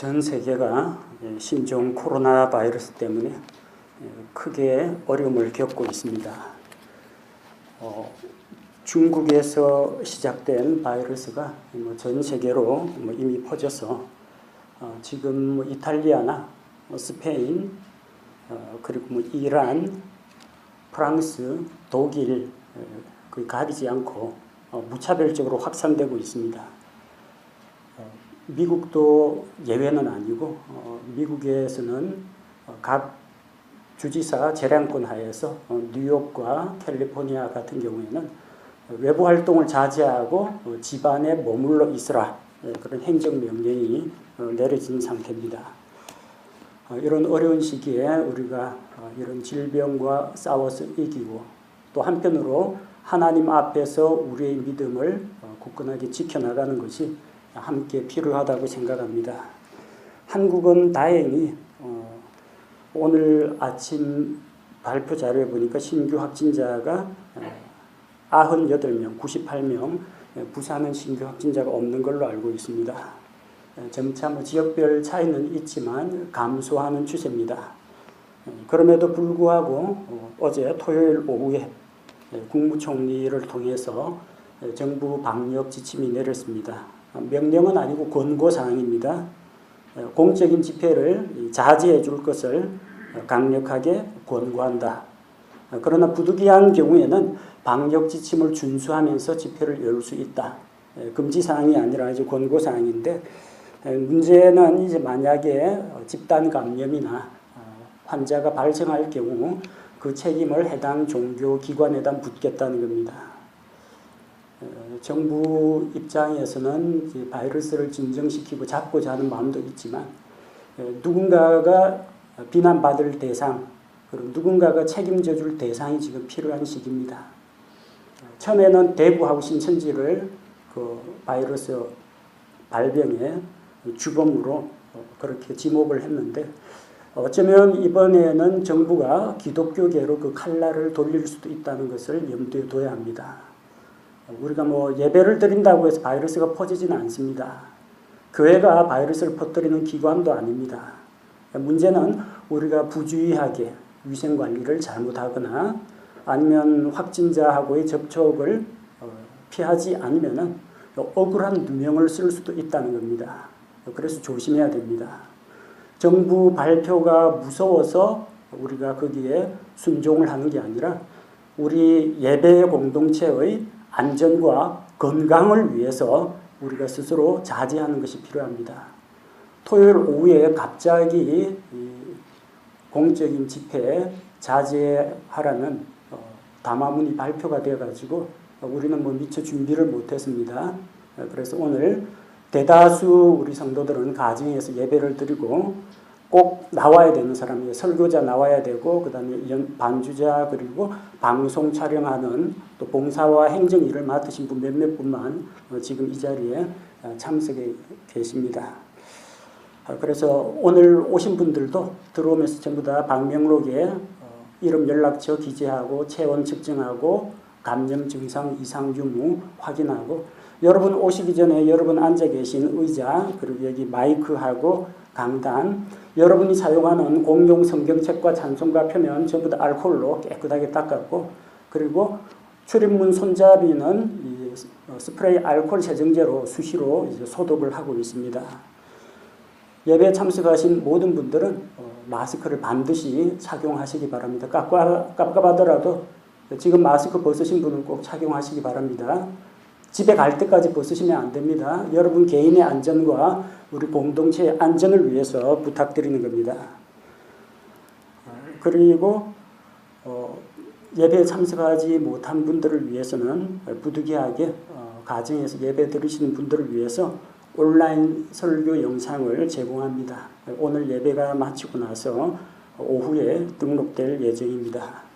전 세계가 신종 코로나 바이러스 때문에 크게 어려움을 겪고 있습니다. 중국에서 시작된 바이러스가 전 세계로 이미 퍼져서 지금 이탈리아나 스페인, 그리고 이란, 프랑스, 독일 거의 가리지 않고 무차별적으로 확산되고 있습니다. 미국도 예외는 아니고 미국에서는 각 주지사 재량권 하에서 뉴욕과 캘리포니아 같은 경우에는 외부 활동을 자제하고 집안에 머물러 있으라, 그런 행정명령이 내려진 상태입니다. 이런 어려운 시기에 우리가 이런 질병과 싸워서 이기고 또 한편으로 하나님 앞에서 우리의 믿음을 굳건하게 지켜나가는 것이 함께 필요하다고 생각합니다. 한국은 다행히 오늘 아침 발표 자료에 보니까 신규 확진자가 98명, 98명, 부산은 신규 확진자가 없는 걸로 알고 있습니다. 점차 지역별 차이는 있지만 감소하는 추세입니다. 그럼에도 불구하고 어제 토요일 오후에 국무총리를 통해서 정부 방역 지침이 내렸습니다. 명령은 아니고 권고사항입니다. 공적인 집회를 자제해 줄 것을 강력하게 권고한다. 그러나 부득이한 경우에는 방역 지침을 준수하면서 집회를 열 수 있다. 금지사항이 아니라 이제 권고사항인데, 문제는 이제 만약에 집단 감염이나 환자가 발생할 경우 그 책임을 해당 종교기관에다 묻겠다는 겁니다. 정부 입장에서는 바이러스를 진정시키고 잡고자 하는 마음도 있지만 누군가가 비난받을 대상, 그리고 누군가가 책임져 줄 대상이 지금 필요한 시기입니다. 처음에는 대구하고 신천지를 그 바이러스 발병의 주범으로 그렇게 지목을 했는데, 어쩌면 이번에는 정부가 기독교계로 그 칼날을 돌릴 수도 있다는 것을 염두에 둬야 합니다. 우리가 예배를 드린다고 해서 바이러스가 퍼지지는 않습니다. 교회가 바이러스를 퍼뜨리는 기관도 아닙니다. 문제는 우리가 부주의하게 위생관리를 잘못하거나 아니면 확진자하고의 접촉을 피하지 않으면 억울한 누명을 쓸 수도 있다는 겁니다. 그래서 조심해야 됩니다. 정부 발표가 무서워서 우리가 거기에 순종을 하는 게 아니라 우리 예배 공동체의 안전과 건강을 위해서 우리가 스스로 자제하는 것이 필요합니다. 토요일 오후에 갑자기 공적인 집회에 자제하라는 담화문이 발표가 되어가지고 우리는 미처 준비를 못했습니다. 그래서 오늘 대다수 우리 성도들은 가정에서 예배를 드리고 꼭 나와야 되는 사람이 설교자 나와야 되고, 그 다음에 반주자, 그리고 방송 촬영하는 또 봉사와 행정 일을 맡으신 분 몇몇 분만 지금 이 자리에 참석해 계십니다. 그래서 오늘 오신 분들도 들어오면서 전부 다 방명록에 이름 연락처 기재하고 체온 측정하고 감염 증상 이상 유무 확인하고, 여러분 오시기 전에 여러분 앉아 계신 의자, 그리고 여기 마이크하고 강단, 여러분이 사용하는 공용 성경책과 찬송가 표면 전부 다 알코올로 깨끗하게 닦았고, 그리고 출입문 손잡이는 스프레이 알코올 세정제로 수시로 이제 소독을 하고 있습니다. 예배에 참석하신 모든 분들은 마스크를 반드시 착용하시기 바랍니다. 깝깝하더라도 지금 마스크 벗으신 분은 꼭 착용하시기 바랍니다. 집에 갈 때까지 벗으시면 안 됩니다. 여러분 개인의 안전과 우리 공동체의 안전을 위해서 부탁드리는 겁니다. 그리고 예배에 참석하지 못한 분들을 위해서는 부득이하게 가정에서 예배 드리시는 분들을 위해서 온라인 설교 영상을 제공합니다. 오늘 예배가 마치고 나서 오후에 등록될 예정입니다.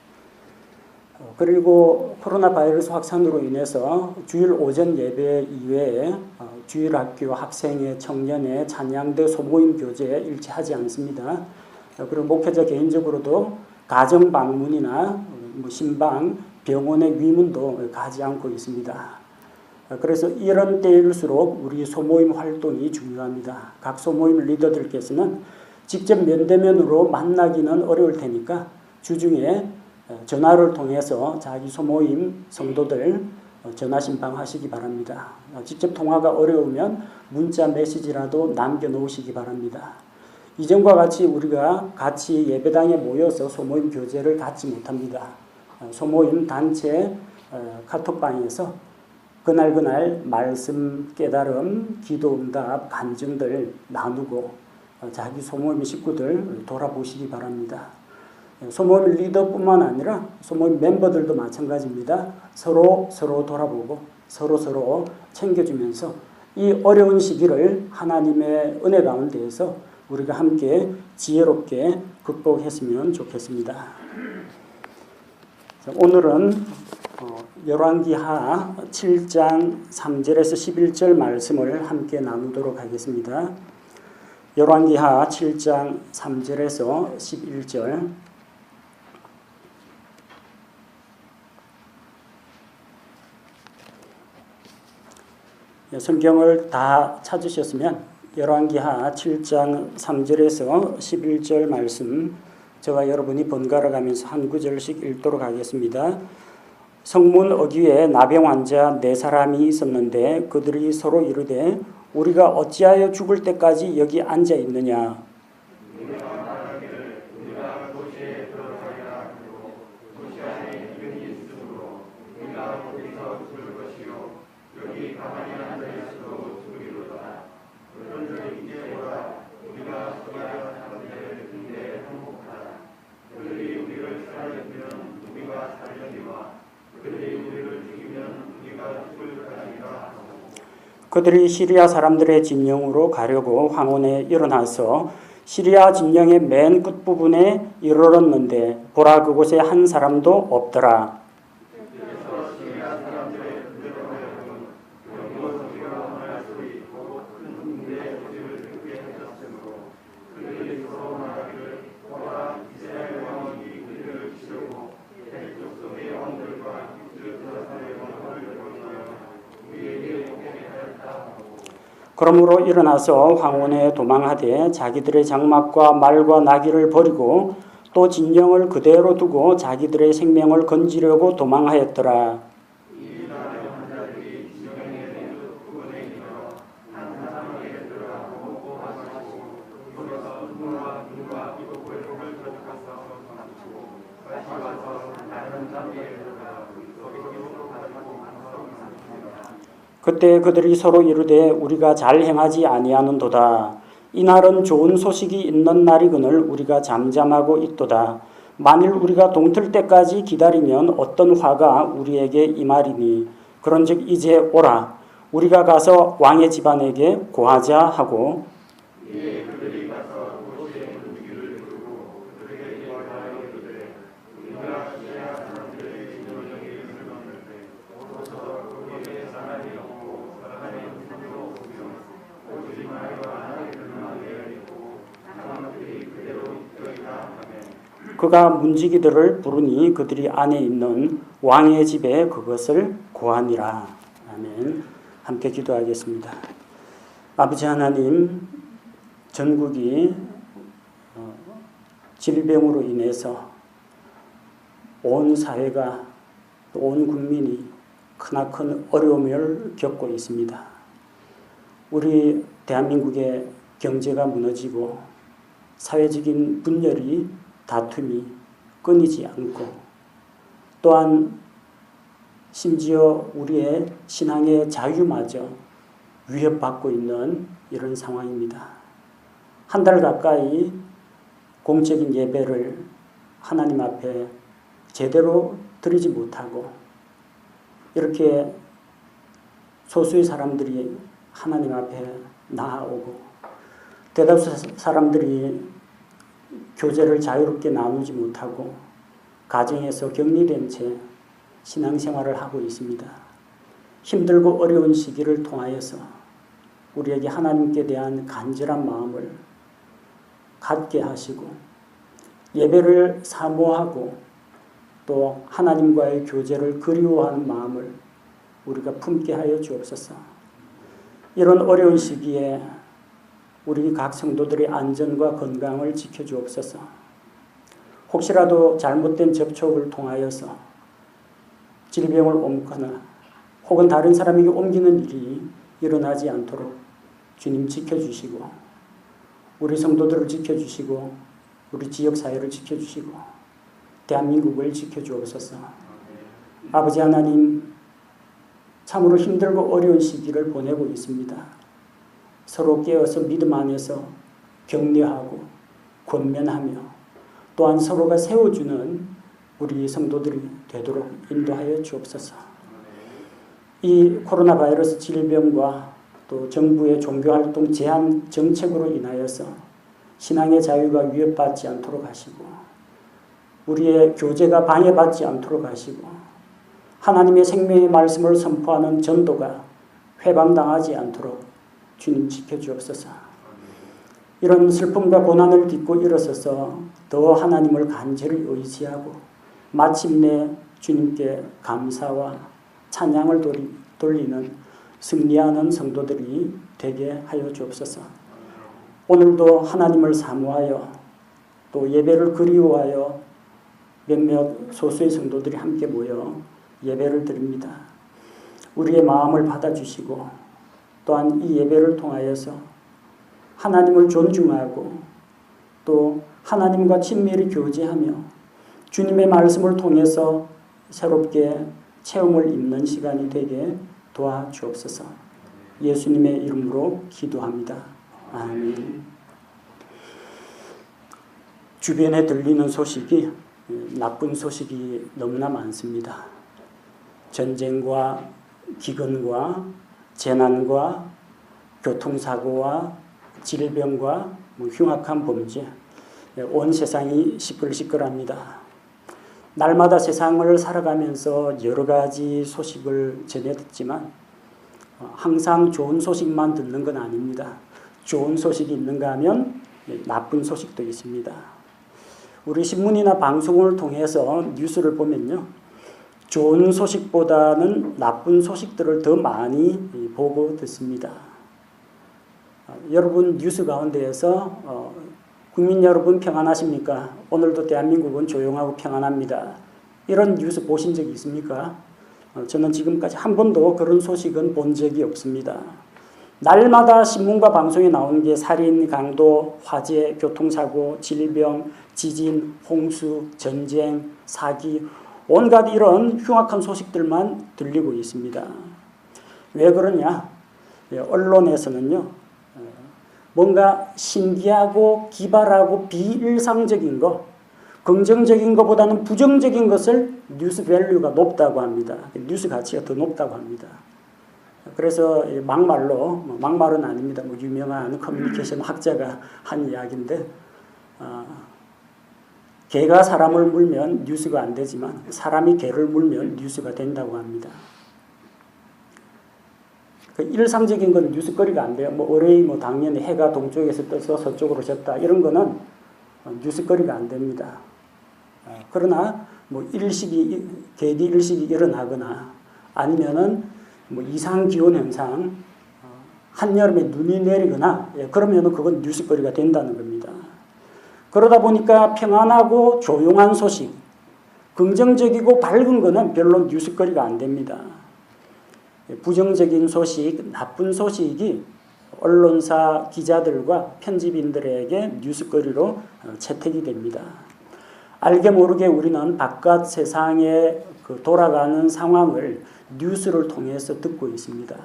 그리고 코로나 바이러스 확산으로 인해서 주일 오전 예배 이외에 주일학교 학생회, 청년회, 찬양대, 소모임 교제에 일치하지 않습니다. 그리고 목회자 개인적으로도 가정 방문이나 신방, 병원의 위문도 가지 않고 있습니다. 그래서 이런 때일수록 우리 소모임 활동이 중요합니다. 각 소모임 리더들께서는 직접 면대면으로 만나기는 어려울 테니까 주중에 전화를 통해서 자기 소모임 성도들 전화 신방하시기 바랍니다. 직접 통화가 어려우면 문자 메시지라도 남겨놓으시기 바랍니다. 이전과 같이 우리가 같이 예배당에 모여서 소모임 교제를 갖지 못합니다. 소모임 단체 카톡방에서 그날 말씀, 깨달음, 기도 응답, 간증들 나누고 자기 소모임 식구들 돌아보시기 바랍니다. 소모임 리더뿐만 아니라 소모임 멤버들도 마찬가지입니다. 서로 돌아보고 서로 챙겨주면서 이 어려운 시기를 하나님의 은혜 가운데에서 우리가 함께 지혜롭게 극복했으면 좋겠습니다. 오늘은 열왕기하 7장 3절에서 11절 말씀을 함께 나누도록 하겠습니다. 열왕기하 7장 3절에서 11절 성경을 다 찾으셨으면 열왕기하 7장 3절에서 11절 말씀 저와 여러분이 번갈아 가면서 한 구절씩 읽도록 하겠습니다. 성문 어귀에 나병 환자 4사람이 있었는데 그들이 서로 이르되 우리가 어찌하여 죽을 때까지 여기 앉아 있느냐. 그들이 시리아 사람들의 진영으로 가려고 황혼에 일어나서 시리아 진영의 맨 끝부분에 이르렀는데 보라 그곳에 한 사람도 없더라. 그러므로 일어나서 황혼에 도망하되 자기들의 장막과 말과 나귀를 버리고 또 진영을 그대로 두고 자기들의 생명을 건지려고 도망하였더라. 그때 그들이 서로 이르되 우리가 잘 행하지 아니하는도다. 이날은 좋은 소식이 있는 날이거늘 우리가 잠잠하고 있도다. 만일 우리가 동틀 때까지 기다리면 어떤 화가 우리에게 임하리니 그런즉 이제 오라. 우리가 가서 왕의 집안에게 고하자 하고 그가 문지기들을 부르니 그들이 안에 있는 왕의 집에 그것을 고하니라. 아멘. 함께 기도하겠습니다. 아버지 하나님, 전국이 질병으로 인해서 온 사회가 온 국민이 크나큰 어려움을 겪고 있습니다. 우리 대한민국의 경제가 무너지고 사회적인 분열이 다툼이 끊이지 않고 또한 심지어 우리의 신앙의 자유마저 위협받고 있는 이런 상황입니다. 한 달 가까이 공적인 예배를 하나님 앞에 제대로 드리지 못하고 이렇게 소수의 사람들이 하나님 앞에 나아오고 대다수 사람들이 교제를 자유롭게 나누지 못하고 가정에서 격리된 채 신앙생활을 하고 있습니다. 힘들고 어려운 시기를 통하여서 우리에게 하나님께 대한 간절한 마음을 갖게 하시고 예배를 사모하고 또 하나님과의 교제를 그리워하는 마음을 우리가 품게 하여 주옵소서. 이런 어려운 시기에 우리 각 성도들의 안전과 건강을 지켜주옵소서. 혹시라도 잘못된 접촉을 통하여서 질병을 옮거나 혹은 다른 사람에게 옮기는 일이 일어나지 않도록 주님 지켜주시고 우리 성도들을 지켜주시고 우리 지역사회를 지켜주시고 대한민국을 지켜주옵소서. 아버지 하나님, 참으로 힘들고 어려운 시기를 보내고 있습니다. 서로 깨어서 믿음 안에서 격려하고 권면하며 또한 서로가 세워주는 우리 성도들이 되도록 인도하여 주옵소서. 이 코로나 바이러스 질병과 또 정부의 종교활동 제한 정책으로 인하여서 신앙의 자유가 위협받지 않도록 하시고 우리의 교제가 방해받지 않도록 하시고 하나님의 생명의 말씀을 선포하는 전도가 회방당하지 않도록 주님 지켜주옵소서. 이런 슬픔과 고난을 딛고 일어서서 더 하나님을 간절히 의지하고 마침내 주님께 감사와 찬양을 돌리는 승리하는 성도들이 되게 하여 주옵소서. 오늘도 하나님을 사모하여 또 예배를 그리워하여 몇몇 소수의 성도들이 함께 모여 예배를 드립니다. 우리의 마음을 받아주시고 또한 이 예배를 통하여서 하나님을 존중하고 또 하나님과 친밀히 교제하며 주님의 말씀을 통해서 새롭게 체험을 입는 시간이 되게 도와주옵소서. 예수님의 이름으로 기도합니다. 아멘. 주변에 들리는 소식이 나쁜 소식이 너무나 많습니다. 전쟁과 기근과 재난과 교통사고와 질병과 흉악한 범죄, 온 세상이 시끌시끌합니다. 날마다 세상을 살아가면서 여러 가지 소식을 전해 듣지만 항상 좋은 소식만 듣는 건 아닙니다. 좋은 소식이 있는가 하면 나쁜 소식도 있습니다. 우리 신문이나 방송을 통해서 뉴스를 보면요, 좋은 소식보다는 나쁜 소식들을 더 많이 보고 듣습니다. 여러분 뉴스 가운데에서 국민 여러분 평안하십니까? 오늘도 대한민국은 조용하고 평안합니다. 이런 뉴스 보신 적이 있습니까? 저는 지금까지 한 번도 그런 소식은 본 적이 없습니다. 날마다 신문과 방송에 나오는 게 살인, 강도, 화재, 교통사고, 질병, 지진, 홍수, 전쟁, 사기, 온갖 이런 흉악한 소식들만 들리고 있습니다. 왜 그러냐? 언론에서는요, 뭔가 신기하고 기발하고 비일상적인 거, 긍정적인 것보다는 부정적인 것을 뉴스 밸류가 높다고 합니다. 뉴스 가치가 더 높다고 합니다. 그래서 막말은 아닙니다. 유명한 커뮤니케이션 학자가 한 이야기인데, 개가 사람을 물면 뉴스가 안 되지만 사람이 개를 물면 뉴스가 된다고 합니다. 일상적인 건 뉴스거리가 안 돼요. 올해 당연히 해가 동쪽에서 떠서 서쪽으로 졌다. 이런 거는 뉴스거리가 안 됩니다. 그러나 계기 일식이 일어나거나 아니면은 이상 기온 현상, 한여름에 눈이 내리거나 그러면은 그건 뉴스거리가 된다는 겁니다. 그러다 보니까 평안하고 조용한 소식, 긍정적이고 밝은 거는 별로 뉴스거리가 안 됩니다. 부정적인 소식, 나쁜 소식이 언론사 기자들과 편집인들에게 뉴스거리로 채택이 됩니다. 알게 모르게 우리는 바깥 세상에 돌아가는 상황을 뉴스를 통해서 듣고 있습니다.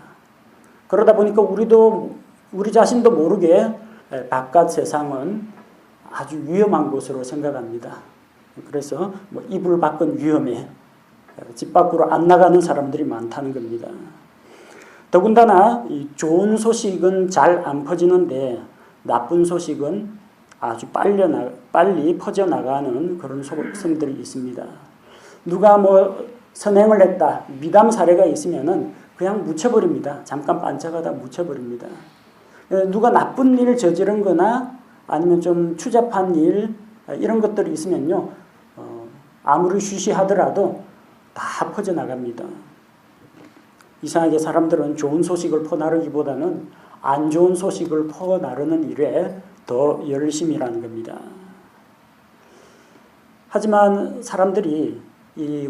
그러다 보니까 우리 자신도 모르게 바깥 세상은 아주 위험한 곳으로 생각합니다. 그래서 이불 밖은 위험해. 집 밖으로 안 나가는 사람들이 많다는 겁니다. 더군다나 이 좋은 소식은 잘 안 퍼지는데 나쁜 소식은 아주 빨리 퍼져나가는 그런 속성들이 있습니다. 누가 선행을 했다, 미담 사례가 있으면은 그냥 묻혀버립니다. 잠깐 반짝하다 묻혀버립니다. 누가 나쁜 일 저지른 거나 아니면 좀 추잡한 일, 이런 것들이 있으면요, 아무리 쉬쉬하더라도 다 퍼져나갑니다. 이상하게 사람들은 좋은 소식을 퍼나르기보다는 안 좋은 소식을 퍼나르는 일에 더 열심이라는 겁니다. 하지만 사람들이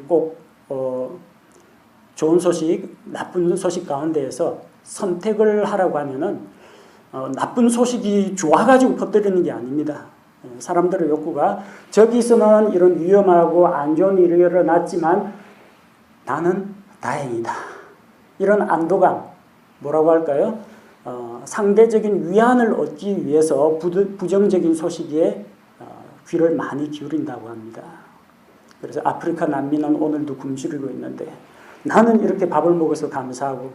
꼭 좋은 소식, 나쁜 소식 가운데에서 선택을 하라고 하면은 나쁜 소식이 좋아가지고 퍼뜨리는 게 아닙니다. 사람들의 욕구가 저기서는 이런 위험하고 안 좋은 일이 일어났지만 나는 다행이다. 이런 안도감, 뭐라고 할까요? 상대적인 위안을 얻기 위해서 부정적인 소식에 귀를 많이 기울인다고 합니다. 그래서 아프리카 난민은 오늘도 굶주리고 있는데 나는 이렇게 밥을 먹어서 감사하고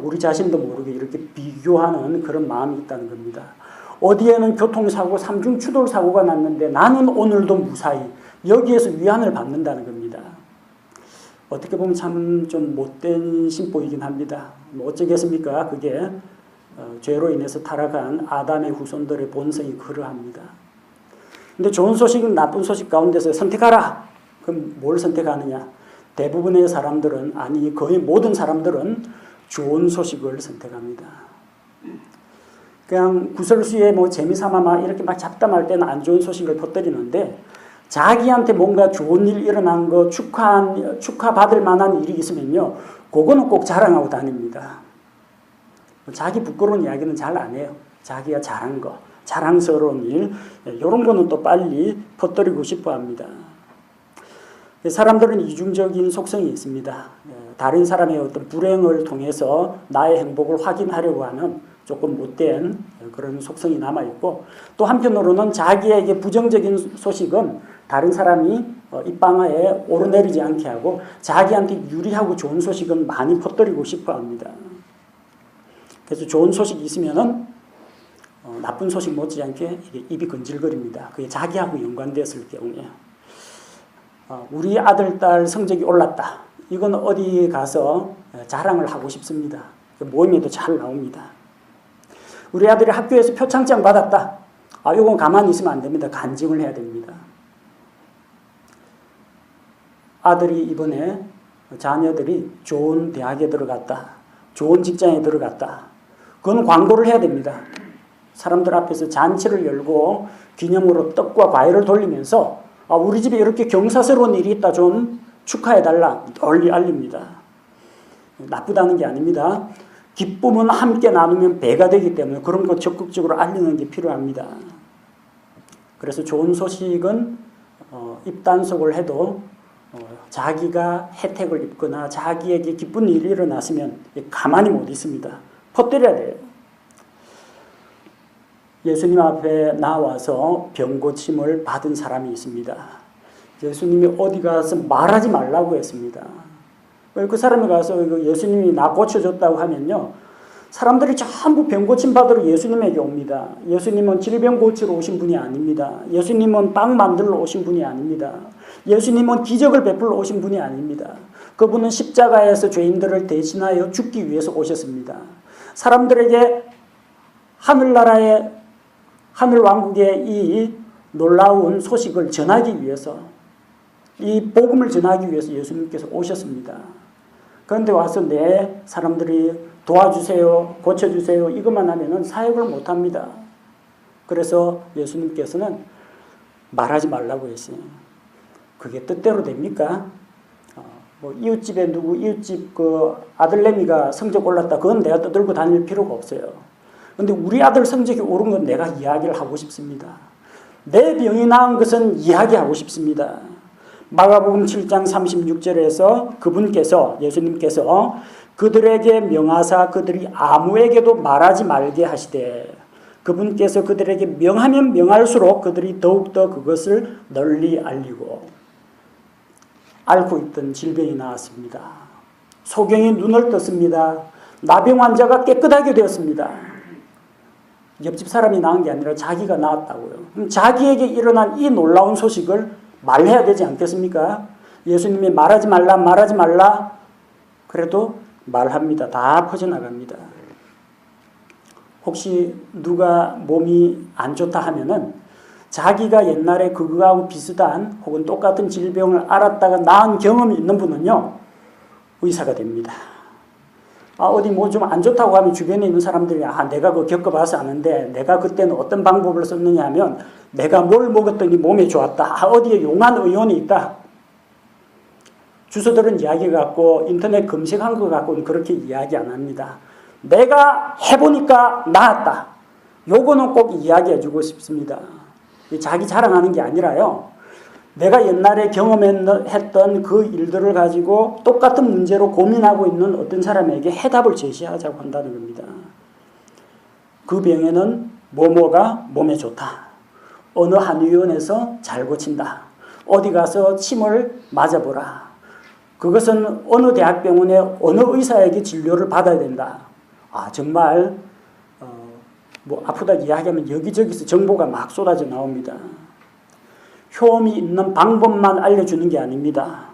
우리 자신도 모르게 이렇게 비교하는 그런 마음이 있다는 겁니다. 어디에는 교통사고, 삼중 추돌 사고가 났는데 나는 오늘도 무사히 여기에서 위안을 받는다는 겁니다. 어떻게 보면 참 좀 못된 심보이긴 합니다. 뭐 어쩌겠습니까? 그게 죄로 인해서 타락한 아담의 후손들의 본성이 그러합니다. 근데 좋은 소식은 나쁜 소식 가운데서 선택하라. 그럼 뭘 선택하느냐? 대부분의 사람들은, 아니 거의 모든 사람들은 좋은 소식을 선택합니다. 그냥 구설수에 뭐 재미삼아 막 이렇게 막 잡담할 때는 안 좋은 소식을 퍼뜨리는데 자기한테 뭔가 좋은 일 일어난 거 축하받을 만한 일이 있으면요, 그거는 꼭 자랑하고 다닙니다. 자기 부끄러운 이야기는 잘 안 해요. 자기가 잘한 거, 자랑스러운 일, 이런 거는 또 빨리 퍼뜨리고 싶어 합니다. 사람들은 이중적인 속성이 있습니다. 다른 사람의 어떤 불행을 통해서 나의 행복을 확인하려고 하는 조금 못된 그런 속성이 남아있고, 또 한편으로는 자기에게 부정적인 소식은 다른 사람이 입방아에 오르내리지 않게 하고 자기한테 유리하고 좋은 소식은 많이 퍼뜨리고 싶어 합니다. 그래서 좋은 소식이 있으면은 나쁜 소식 못지않게 입이 건질거립니다. 그게 자기하고 연관됐을 경우에. 우리 아들, 딸 성적이 올랐다. 이건 어디 가서 자랑을 하고 싶습니다. 모임에도 잘 나옵니다. 우리 아들이 학교에서 표창장 받았다. 이건 가만히 있으면 안 됩니다. 간증을 해야 됩니다. 아들이 이번에 자녀들이 좋은 대학에 들어갔다. 좋은 직장에 들어갔다. 그건 광고를 해야 됩니다. 사람들 앞에서 잔치를 열고 기념으로 떡과 과일을 돌리면서 우리 집에 이렇게 경사스러운 일이 있다. 좀 축하해달라. 널리 알립니다. 나쁘다는 게 아닙니다. 기쁨은 함께 나누면 배가 되기 때문에 그런 거 적극적으로 알리는 게 필요합니다. 그래서 좋은 소식은 입단속을 해도 자기가 혜택을 입거나 자기에게 기쁜 일이 일어났으면 가만히 못 있습니다. 퍼뜨려야 돼요. 예수님 앞에 나와서 병고침을 받은 사람이 있습니다. 예수님이 어디 가서 말하지 말라고 했습니다. 그 사람이 가서 예수님이 나 고쳐줬다고 하면요, 사람들이 전부 병고침 받으러 예수님에게 옵니다. 예수님은 질병 고치러 오신 분이 아닙니다. 예수님은 빵 만들러 오신 분이 아닙니다. 예수님은 기적을 베풀러 오신 분이 아닙니다. 그분은 십자가에서 죄인들을 대신하여 죽기 위해서 오셨습니다. 사람들에게 하늘나라의 하늘왕국의 이 놀라운 소식을 전하기 위해서, 이 복음을 전하기 위해서 예수님께서 오셨습니다. 그런데 와서 사람들이 도와주세요, 고쳐주세요 이것만 하면은 사역을 못합니다. 그래서 예수님께서는 말하지 말라고 했어요. 그게 뜻대로 됩니까? 이웃집에 이웃집 아들내미가 성적 올랐다. 그건 내가 떠들고 다닐 필요가 없어요. 근데 우리 아들 성적이 오른 건 내가 이야기를 하고 싶습니다. 내 병이 나은 것은 이야기하고 싶습니다. 마가복음 7장 36절에서 그분께서, 예수님께서 그들에게 명하사 그들이 아무에게도 말하지 말게 하시되, 그분께서 그들에게 명하면 명할수록 그들이 더욱더 그것을 널리 알리고, 앓고 있던 질병이 나왔습니다. 소경이 눈을 떴습니다. 나병 환자가 깨끗하게 되었습니다. 옆집 사람이 나은 게 아니라 자기가 나았다고요. 그럼 자기에게 일어난 이 놀라운 소식을 말해야 되지 않겠습니까? 예수님이 말하지 말라. 그래도 말합니다. 다 퍼져나갑니다. 혹시 누가 몸이 안 좋다 하면은 자기가 옛날에 그거하고 비슷한 혹은 똑같은 질병을 앓았다가 나은 경험이 있는 분은요, 의사가 됩니다. 어디 뭐 좀 안 좋다고 하면 주변에 있는 사람들이 내가 그거 겪어봐서 아는데 내가 그때는 어떤 방법을 썼느냐 하면 내가 뭘 먹었더니 몸에 좋았다. 어디에 용한 의원이 있다. 주소들은 이야기 갖고 인터넷 검색한 거 갖고는 그렇게 이야기 안 합니다. 내가 해보니까 나았다. 요거는 꼭 이야기해 주고 싶습니다. 자기 자랑하는 게 아니라요. 내가 옛날에 경험했던 그 일들을 가지고 똑같은 문제로 고민하고 있는 어떤 사람에게 해답을 제시하자고 한다는 겁니다. 그 병에는 뭐뭐가 몸에 좋다. 어느 한의원에서 잘 고친다. 어디 가서 침을 맞아보라. 그것은 어느 대학병원의 어느 의사에게 진료를 받아야 된다. 정말 뭐 아프다 이야기하면 여기저기서 정보가 막 쏟아져 나옵니다. 효험이 있는 방법만 알려주는 게 아닙니다.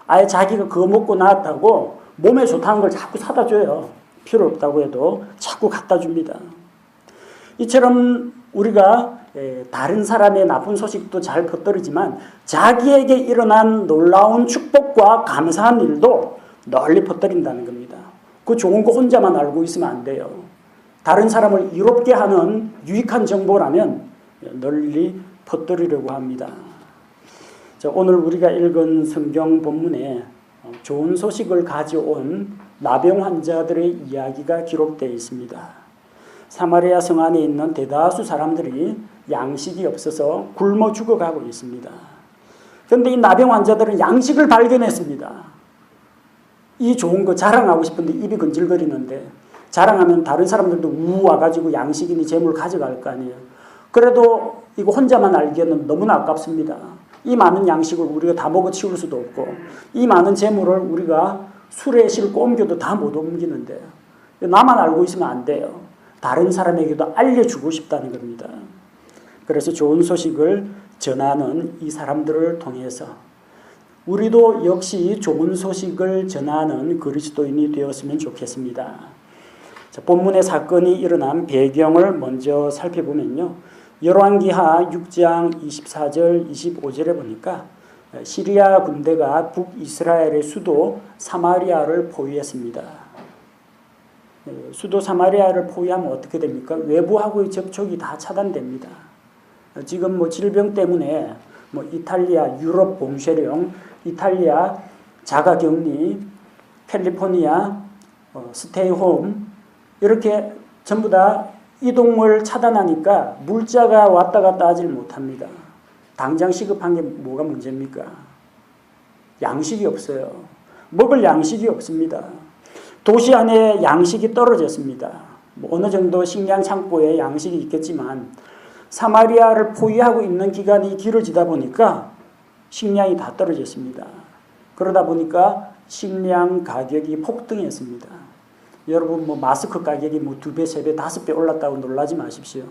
아예 자기가 그거 먹고 나았다고 몸에 좋다는 걸 자꾸 사다 줘요. 필요 없다고 해도 자꾸 갖다 줍니다. 이처럼 우리가 다른 사람의 나쁜 소식도 잘 퍼뜨리지만 자기에게 일어난 놀라운 축복과 감사한 일도 널리 퍼뜨린다는 겁니다. 그 좋은 거 혼자만 알고 있으면 안 돼요. 다른 사람을 이롭게 하는 유익한 정보라면 널리 퍼뜨리려고 합니다. 오늘 우리가 읽은 성경 본문에 좋은 소식을 가져온 나병 환자들의 이야기가 기록되어 있습니다. 사마리아 성 안에 있는 대다수 사람들이 양식이 없어서 굶어 죽어가고 있습니다. 그런데 이 나병 환자들은 양식을 발견했습니다. 이 좋은 거 자랑하고 싶은데 입이 근질거리는데 자랑하면 다른 사람들도 우 와가지고 양식이니 재물 가져갈 거 아니에요. 그래도 이거 혼자만 알기에는 너무나 아깝습니다. 이 많은 양식을 우리가 다 먹어 치울 수도 없고 이 많은 재물을 우리가 술에 싣고 옮겨도 다 못 옮기는데 나만 알고 있으면 안 돼요. 다른 사람에게도 알려주고 싶다는 겁니다. 그래서 좋은 소식을 전하는 이 사람들을 통해서 우리도 역시 좋은 소식을 전하는 그리스도인이 되었으면 좋겠습니다. 본문의 사건이 일어난 배경을 먼저 살펴보면요. 열왕기하 6장 24절 25절에 보니까 시리아 군대가 북이스라엘의 수도 사마리아를 포위했습니다. 수도 사마리아를 포위하면 어떻게 됩니까? 외부하고의 접촉이 다 차단됩니다. 지금 뭐 질병 때문에 뭐 이탈리아 유럽 봉쇄령, 이탈리아 자가격리, 캘리포니아 스테이홈 이렇게 전부 다 이동을 차단하니까 물자가 왔다 갔다 하질 못합니다. 당장 시급한 게 뭐가 문제입니까? 양식이 없어요. 먹을 양식이 없습니다. 도시 안에 양식이 떨어졌습니다. 뭐 어느 정도 식량 창고에 양식이 있겠지만 사마리아를 포위하고 있는 기간이 길어지다 보니까 식량이 다 떨어졌습니다. 그러다 보니까 식량 가격이 폭등했습니다. 여러분 뭐 마스크 가격이 뭐 2배, 3배, 5배 올랐다고 놀라지 마십시오.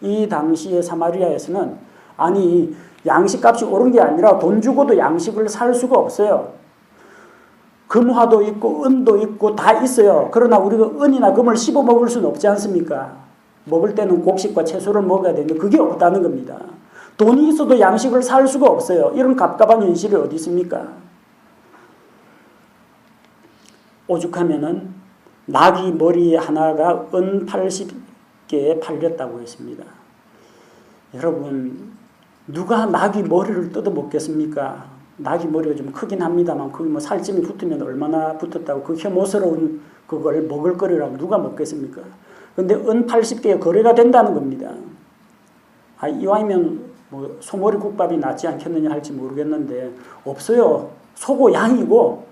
이 당시에 사마리아에서는 양식값이 오른 게 아니라 돈 주고도 양식을 살 수가 없어요. 금화도 있고 은도 있고 다 있어요. 그러나 우리가 은이나 금을 씹어 먹을 수는 없지 않습니까? 먹을 때는 곡식과 채소를 먹어야 되는데 그게 없다는 겁니다. 돈이 있어도 양식을 살 수가 없어요. 이런 갑갑한 현실이 어디 있습니까? 오죽하면은 나귀 머리 하나가 은 80개에 팔렸다고 했습니다. 여러분 누가 나귀 머리를 뜯어 먹겠습니까? 나귀 머리가 좀 크긴 합니다만 거기 뭐 살점이 붙으면 얼마나 붙었다고 그 혐오스러운 그걸 먹을 거리라고 누가 먹겠습니까? 근데 은 80개에 거래가 된다는 겁니다. 이왕이면 뭐 소머리 국밥이 낫지 않겠느냐 할지 모르겠는데 없어요. 소고 양이고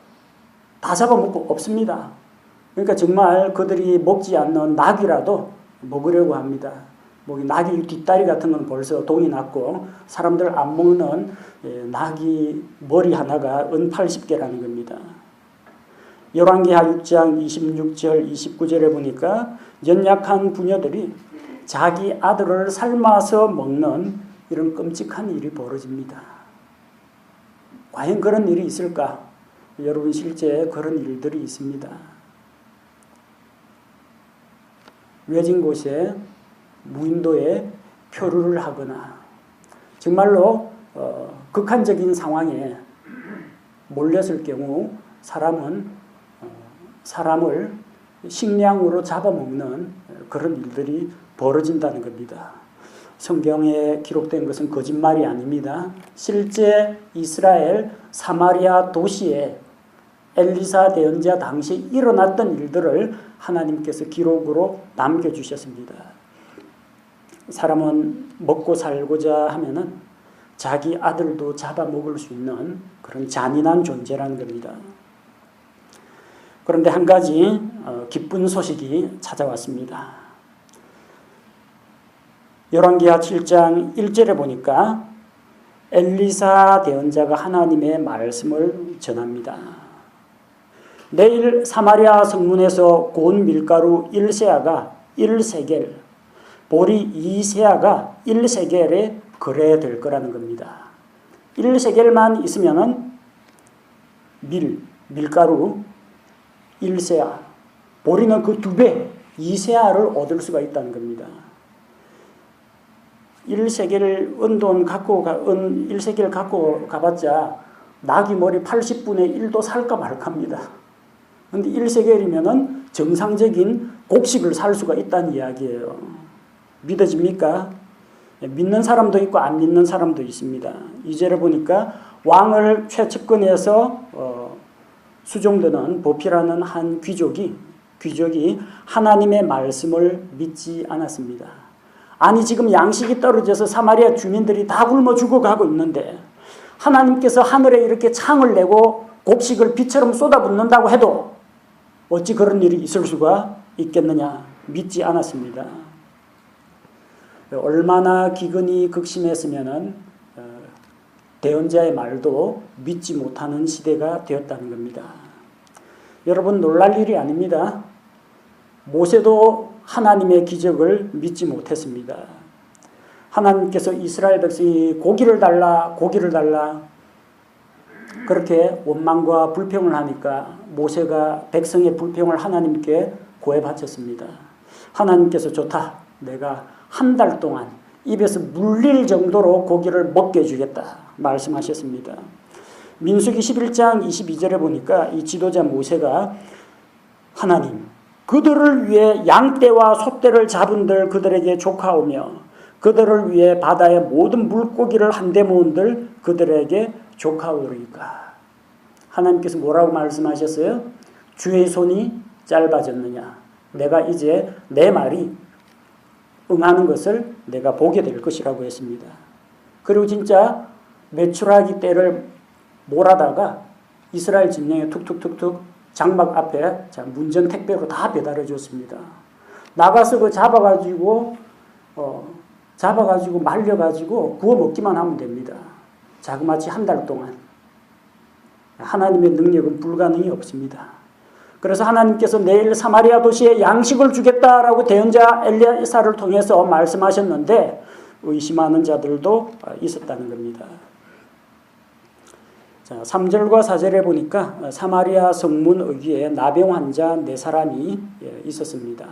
다 잡아먹고 없습니다. 그러니까 정말 그들이 먹지 않는 나귀라도 먹으려고 합니다. 뭐 나귀 뒷다리 같은 건 벌써 동이 났고 사람들 안 먹는 나귀 머리 하나가 은 80개라는 겁니다. 열왕기하 6장 26절 29절에 보니까 연약한 부녀들이 자기 아들을 삶아서 먹는 이런 끔찍한 일이 벌어집니다. 과연 그런 일이 있을까? 여러분 실제 그런 일들이 있습니다. 외진 곳에 무인도에 표류를 하거나 정말로 극한적인 상황에 몰렸을 경우 사람을 식량으로 잡아먹는 그런 일들이 벌어진다는 겁니다. 성경에 기록된 것은 거짓말이 아닙니다. 실제 이스라엘 사마리아 도시에 엘리사 대언자 당시에 일어났던 일들을 하나님께서 기록으로 남겨주셨습니다. 사람은 먹고 살고자 하면은 자기 아들도 잡아먹을 수 있는 그런 잔인한 존재라는 겁니다. 그런데 한 가지 기쁜 소식이 찾아왔습니다. 열왕기하 7장 1절에 보니까 엘리사 대언자가 하나님의 말씀을 전합니다. 내일 사마리아 성문에서 고운 밀가루 1세아가 1세겔, 보리 2세아가 1세겔에 거래될 거라는 겁니다. 1세겔만 있으면은 밀가루 1세아, 보리는 그 2배 2세아를 얻을 수가 있다는 겁니다. 1세겔 은돈 갖고 1세겔 갖고 가봤자 나귀 머리 80분의 1도 살까 말까입니다. 그런데 1세겔이면은 정상적인 곡식을 살 수가 있다는 이야기예요. 믿어집니까? 믿는 사람도 있고 안 믿는 사람도 있습니다. 2절에 보니까 왕을 최측근에서 수종드는 보피라는 한 귀족이 하나님의 말씀을 믿지 않았습니다. 아니 지금 양식이 떨어져서 사마리아 주민들이 다 굶어 죽어가고 있는데 하나님께서 하늘에 이렇게 창을 내고 곡식을 비처럼 쏟아붓는다고 해도 어찌 그런 일이 있을 수가 있겠느냐 믿지 않았습니다. 얼마나 기근이 극심했으면은 대언자의 말도 믿지 못하는 시대가 되었다는 겁니다. 여러분 놀랄 일이 아닙니다. 모세도 하나님의 기적을 믿지 못했습니다. 하나님께서 이스라엘 백성이 고기를 달라 그렇게 원망과 불평을 하니까 모세가 백성의 불평을 하나님께 고해 바쳤습니다. 하나님께서 좋다. 내가 한 달 동안 입에서 물릴 정도로 고기를 먹게 해주겠다 말씀하셨습니다. 민수기 11장 22절에 보니까 이 지도자 모세가 하나님 그들을 위해 양떼와 소떼를 잡은들 그들에게 조카오며 그들을 위해 바다의 모든 물고기를 한데 모은들 그들에게 조카오리까. 하나님께서 뭐라고 말씀하셨어요? 주의 손이 짧아졌느냐. 내가 이제 내 말이 응하는 것을 내가 보게 될 것이라고 했습니다. 그리고 진짜 메추라기 떼를 몰아다가 이스라엘 진영에 툭툭툭툭 장막 앞에 문전 택배로 다 배달해 줬습니다. 나가서 그 잡아가지고 말려가지고 구워 먹기만 하면 됩니다. 자그마치 한 달 동안. 하나님의 능력은 불가능이 없습니다. 그래서 하나님께서 내일 사마리아 도시에 양식을 주겠다라고 대언자 엘리사를 통해서 말씀하셨는데 의심하는 자들도 있었다는 겁니다. 자, 3절과 4절에 보니까 사마리아 성문 어귀에 나병 환자 4사람이 있었습니다.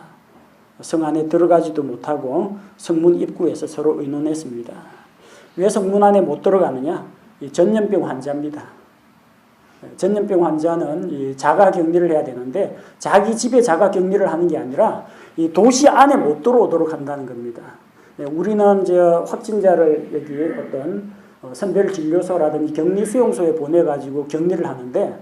성 안에 들어가지도 못하고 성문 입구에서 서로 의논했습니다. 왜 성문 안에 못 들어가느냐? 이 전염병 환자입니다. 전염병 환자는 이 자가격리를 해야 되는데 자기 집에 자가격리를 하는 게 아니라 이 도시 안에 못 들어오도록 한다는 겁니다. 우리는 확진자를 여기 어떤 선별진료소라든지 격리수용소에 보내가지고 격리를 하는데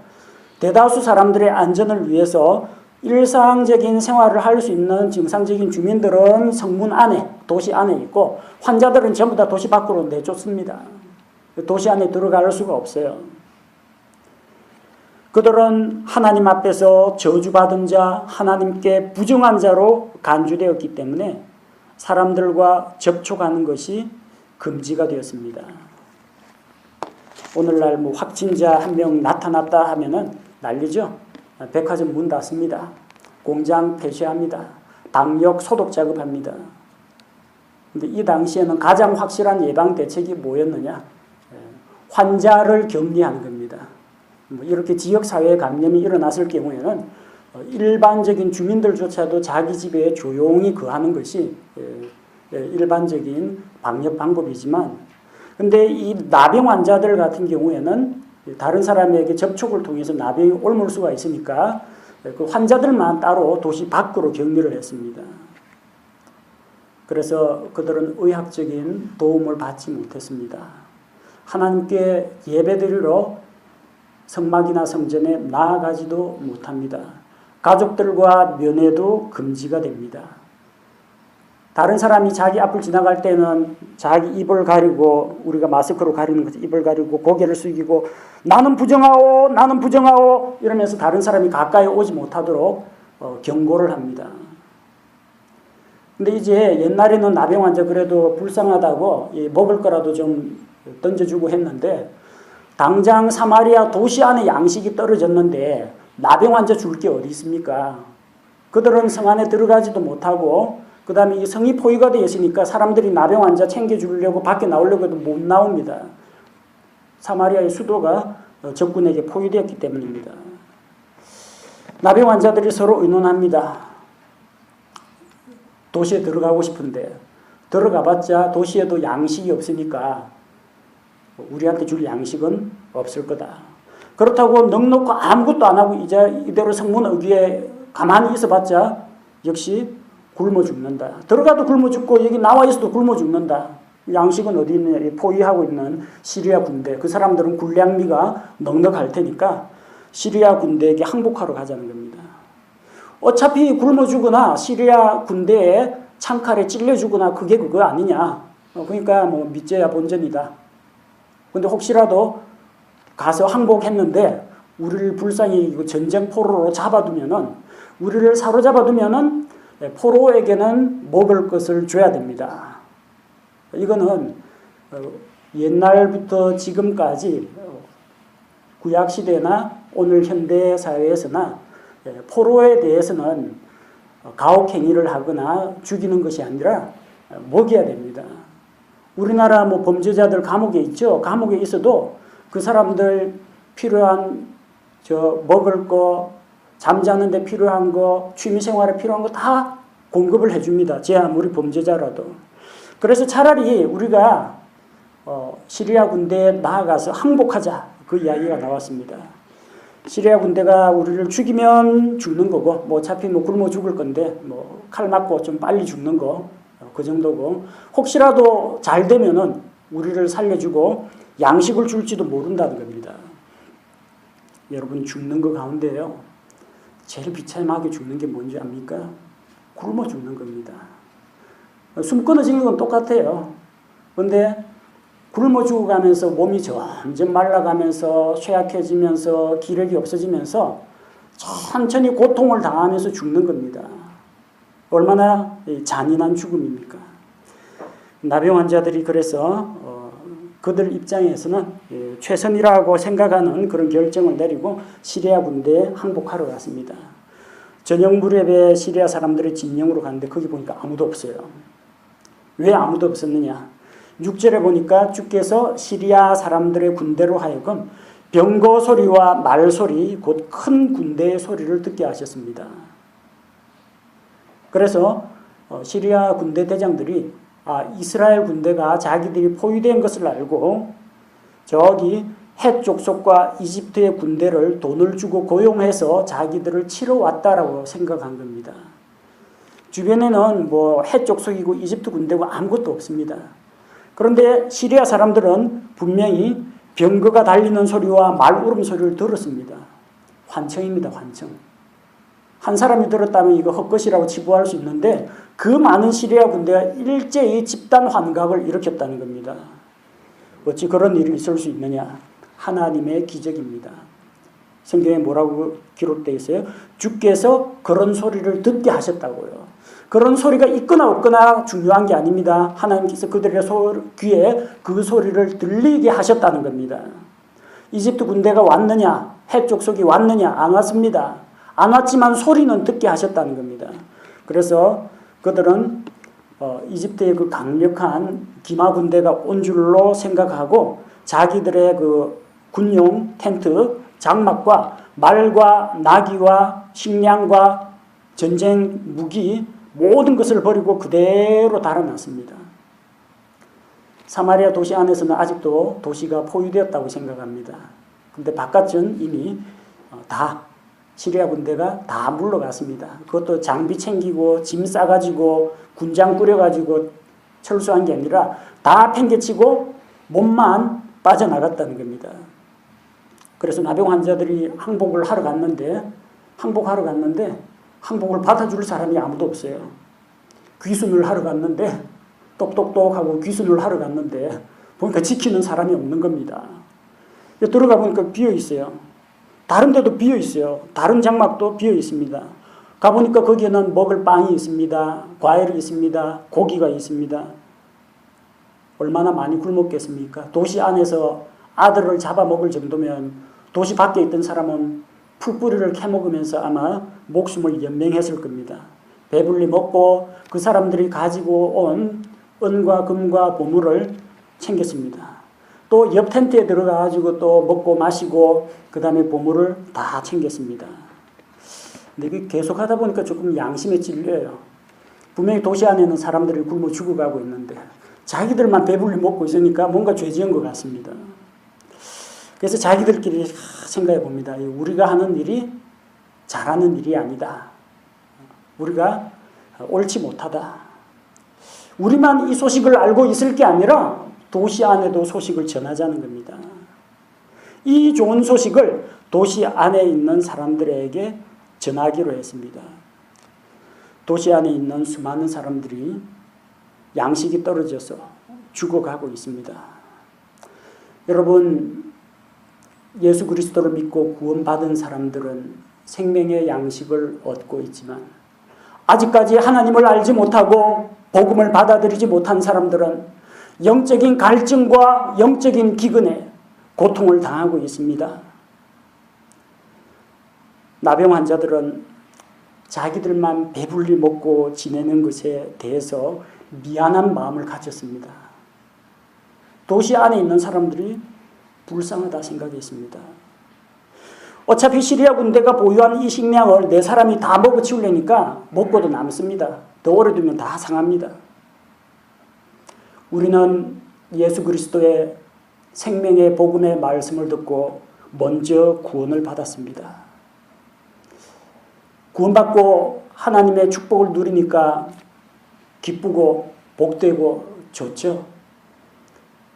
대다수 사람들의 안전을 위해서 일상적인 생활을 할 수 있는 정상적인 주민들은 성문 안에, 도시 안에 있고 환자들은 전부 다 도시 밖으로 내쫓습니다. 도시 안에 들어갈 수가 없어요. 그들은 하나님 앞에서 저주받은 자, 하나님께 부정한 자로 간주되었기 때문에 사람들과 접촉하는 것이 금지가 되었습니다. 오늘날 확진자 한 명 나타났다 하면은 난리죠. 백화점 문 닫습니다. 공장 폐쇄합니다. 방역 소독 작업합니다. 근데 이 당시에는 가장 확실한 예방 대책이 뭐였느냐? 환자를 격리하는 겁니다. 이렇게 지역사회에 감염이 일어났을 경우에는 일반적인 주민들조차도 자기 집에 조용히 거하는 것이 일반적인 방역 방법이지만 근데 이 나병 환자들 같은 경우에는 다른 사람에게 접촉을 통해서 나병이 옮을 수가 있으니까 그 환자들만 따로 도시 밖으로 격리를 했습니다. 그래서 그들은 의학적인 도움을 받지 못했습니다. 하나님께 예배드리러 성막이나 성전에 나아가지도 못합니다. 가족들과 면회도 금지가 됩니다. 다른 사람이 자기 앞을 지나갈 때는 자기 입을 가리고, 우리가 마스크로 가리는 거죠. 입을 가리고 고개를 숙이고 나는 부정하오, 나는 부정하오 이러면서 다른 사람이 가까이 오지 못하도록 경고를 합니다. 근데 이제 옛날에는 나병 환자 그래도 불쌍하다고 먹을 거라도 좀 던져주고 했는데, 당장 사마리아 도시 안에 양식이 떨어졌는데 나병 환자 줄 게 어디 있습니까? 그들은 성 안에 들어가지도 못하고, 그 다음에 성이 포위가 되어 있으니까 사람들이 나병 환자 챙겨주려고 밖에 나오려고 해도 못 나옵니다. 사마리아의 수도가 적군에게 포위되었기 때문입니다. 나병 환자들이 서로 의논합니다. 도시에 들어가고 싶은데 들어가봤자 도시에도 양식이 없으니까 우리한테 줄 양식은 없을 거다. 그렇다고 넉넉고 아무것도 안 하고 이제 이대로 성문 어귀에 가만히 있어봤자 역시 굶어 죽는다. 들어가도 굶어 죽고 여기 나와 있어도 굶어 죽는다. 양식은 어디 있느냐? 포위하고 있는 시리아 군대. 그 사람들은 군량미가 넉넉할 테니까 시리아 군대에게 항복하러 가자는 겁니다. 어차피 굶어 죽거나 시리아 군대에 창칼에 찔려 죽거나 그게 그거 아니냐. 그러니까 뭐 믿져야 본전이다. 근데 혹시라도 가서 항복했는데 우리를 불쌍히 전쟁 포로로 잡아두면은, 우리를 사로잡아두면은 포로에게는 먹을 것을 줘야 됩니다. 이거는 옛날부터 지금까지 구약시대나 오늘 현대사회에서나 포로에 대해서는 가혹행위를 하거나 죽이는 것이 아니라 먹여야 됩니다. 우리나라 뭐 범죄자들 감옥에 있죠. 감옥에 있어도 그 사람들 필요한 먹을 거, 잠자는 데 필요한 거, 취미생활에 필요한 거 다 공급을 해줍니다. 제 아무리 범죄자라도. 그래서 차라리 우리가 시리아 군대에 나아가서 항복하자, 그 이야기가 나왔습니다. 시리아 군대가 우리를 죽이면 죽는 거고, 뭐 어차피 뭐 굶어 죽을 건데 뭐 칼 맞고 좀 빨리 죽는 거, 그 정도고, 혹시라도 잘 되면은 우리를 살려주고 양식을 줄지도 모른다는 겁니다. 여러분, 죽는 거 가운데요, 제일 비참하게 죽는 게 뭔지 압니까? 굶어 죽는 겁니다. 숨 끊어지는 건 똑같아요. 그런데 굶어 죽어가면서 몸이 점점 말라가면서 쇠약해지면서 기력이 없어지면서 천천히 고통을 당하면서 죽는 겁니다. 얼마나 잔인한 죽음입니까? 나병 환자들이 그래서 그들 입장에서는 최선이라고 생각하는 그런 결정을 내리고 시리아 군대에 항복하러 갔습니다. 저녁 무렵에 시리아 사람들이 진영으로 갔는데 거기 보니까 아무도 없어요. 왜 아무도 없었느냐? 6절에 보니까 주께서 시리아 사람들의 군대로 하여금 병거 소리와 말 소리, 곧 큰 군대의 소리를 듣게 하셨습니다. 그래서 시리아 군대 대장들이 이스라엘 군대가 자기들이 포위된 것을 알고 저기 헷 족속과 이집트의 군대를 돈을 주고 고용해서 자기들을 치러 왔다라고 생각한 겁니다. 주변에는 뭐 헷 족속이고 이집트 군대고 아무것도 없습니다. 그런데 시리아 사람들은 분명히 병거가 달리는 소리와 말 울음소리를 들었습니다. 환청입니다. 환청. 한 사람이 들었다면 이거 헛것이라고 치부할 수 있는데 그 많은 시리아 군대가 일제히 집단 환각을 일으켰다는 겁니다. 어찌 그런 일이 있을 수 있느냐? 하나님의 기적입니다. 성경에 뭐라고 기록되어 있어요? 주께서 그런 소리를 듣게 하셨다고요. 그런 소리가 있거나 없거나 중요한 게 아닙니다. 하나님께서 그들의 귀에 그 소리를 들리게 하셨다는 겁니다. 이집트 군대가 왔느냐? 헷 족속이 왔느냐? 안 왔습니다. 안 왔지만 소리는 듣게 하셨다는 겁니다. 그래서 그들은 이집트의 그 강력한 기마 군대가 온 줄로 생각하고 자기들의 그 군용 텐트, 장막과 말과 나귀와 식량과 전쟁 무기 모든 것을 버리고 그대로 달아났습니다. 사마리아 도시 안에서는 아직도 도시가 포위되었다고 생각합니다. 그런데 바깥은 이미 다 시리아 군대가 다 물러갔습니다. 그것도 장비 챙기고 짐 싸가지고 군장 꾸려가지고 철수한 게 아니라 다 팽개치고 몸만 빠져나갔다는 겁니다. 그래서 나병 환자들이 항복을 하러 갔는데 항복을 받아줄 사람이 아무도 없어요. 귀순을 하러 갔는데 똑똑똑하고 귀순을 하러 갔는데 보니까 지키는 사람이 없는 겁니다. 들어가 보니까 비어 있어요. 다른 데도 비어 있어요. 다른 장막도 비어 있습니다. 가보니까 거기에는 먹을 빵이 있습니다. 과일이 있습니다. 고기가 있습니다. 얼마나 많이 굶었겠습니까? 도시 안에서 아들을 잡아먹을 정도면 도시 밖에 있던 사람은 풀뿌리를 캐먹으면서 아마 목숨을 연명했을 겁니다. 배불리 먹고 그 사람들이 가지고 온 은과 금과 보물을 챙겼습니다. 또 옆 텐트에 들어가가지고 또 먹고 마시고 그 다음에 보물을 다 챙겼습니다. 근데 계속 하다 보니까 조금 양심에 찔려요. 분명히 도시 안에는 사람들이 굶어 죽어가고 있는데 자기들만 배불리 먹고 있으니까 뭔가 죄 지은 것 같습니다. 그래서 자기들끼리 생각해 봅니다. 우리가 하는 일이 잘하는 일이 아니다. 우리가 옳지 못하다. 우리만 이 소식을 알고 있을 게 아니라 도시 안에도 소식을 전하자는 겁니다. 이 좋은 소식을 도시 안에 있는 사람들에게 전하기로 했습니다. 도시 안에 있는 수많은 사람들이 양식이 떨어져서 죽어가고 있습니다. 여러분, 예수 그리스도를 믿고 구원받은 사람들은 생명의 양식을 얻고 있지만 아직까지 하나님을 알지 못하고 복음을 받아들이지 못한 사람들은 영적인 갈증과 영적인 기근에 고통을 당하고 있습니다. 나병 환자들은 자기들만 배불리 먹고 지내는 것에 대해서 미안한 마음을 가졌습니다. 도시 안에 있는 사람들이 불쌍하다 생각했습니다. 어차피 시리아 군대가 보유한 이 식량을 네 사람이 다 먹어치우려니까 먹고도 남습니다. 더 오래 두면 다 상합니다. 우리는 예수 그리스도의 생명의 복음의 말씀을 듣고 먼저 구원을 받았습니다. 구원받고 하나님의 축복을 누리니까 기쁘고 복되고 좋죠.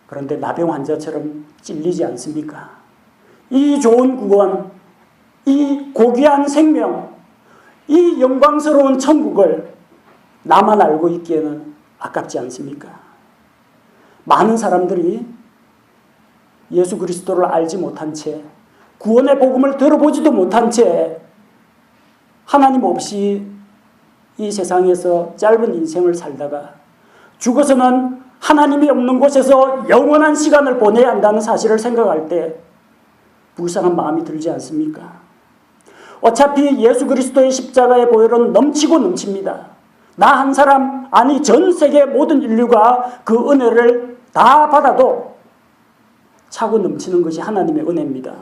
그런데 나병 환자처럼 찔리지 않습니까? 이 좋은 구원, 이 고귀한 생명, 이 영광스러운 천국을 나만 알고 있기에는 아깝지 않습니까? 많은 사람들이 예수 그리스도를 알지 못한 채, 구원의 복음을 들어보지도 못한 채 하나님 없이 이 세상에서 짧은 인생을 살다가 죽어서는 하나님이 없는 곳에서 영원한 시간을 보내야 한다는 사실을 생각할 때 불쌍한 마음이 들지 않습니까? 어차피 예수 그리스도의 십자가의 보혈은 넘치고 넘칩니다. 나 한 사람, 아니 전 세계 모든 인류가 그 은혜를 다 받아도 차고 넘치는 것이 하나님의 은혜입니다.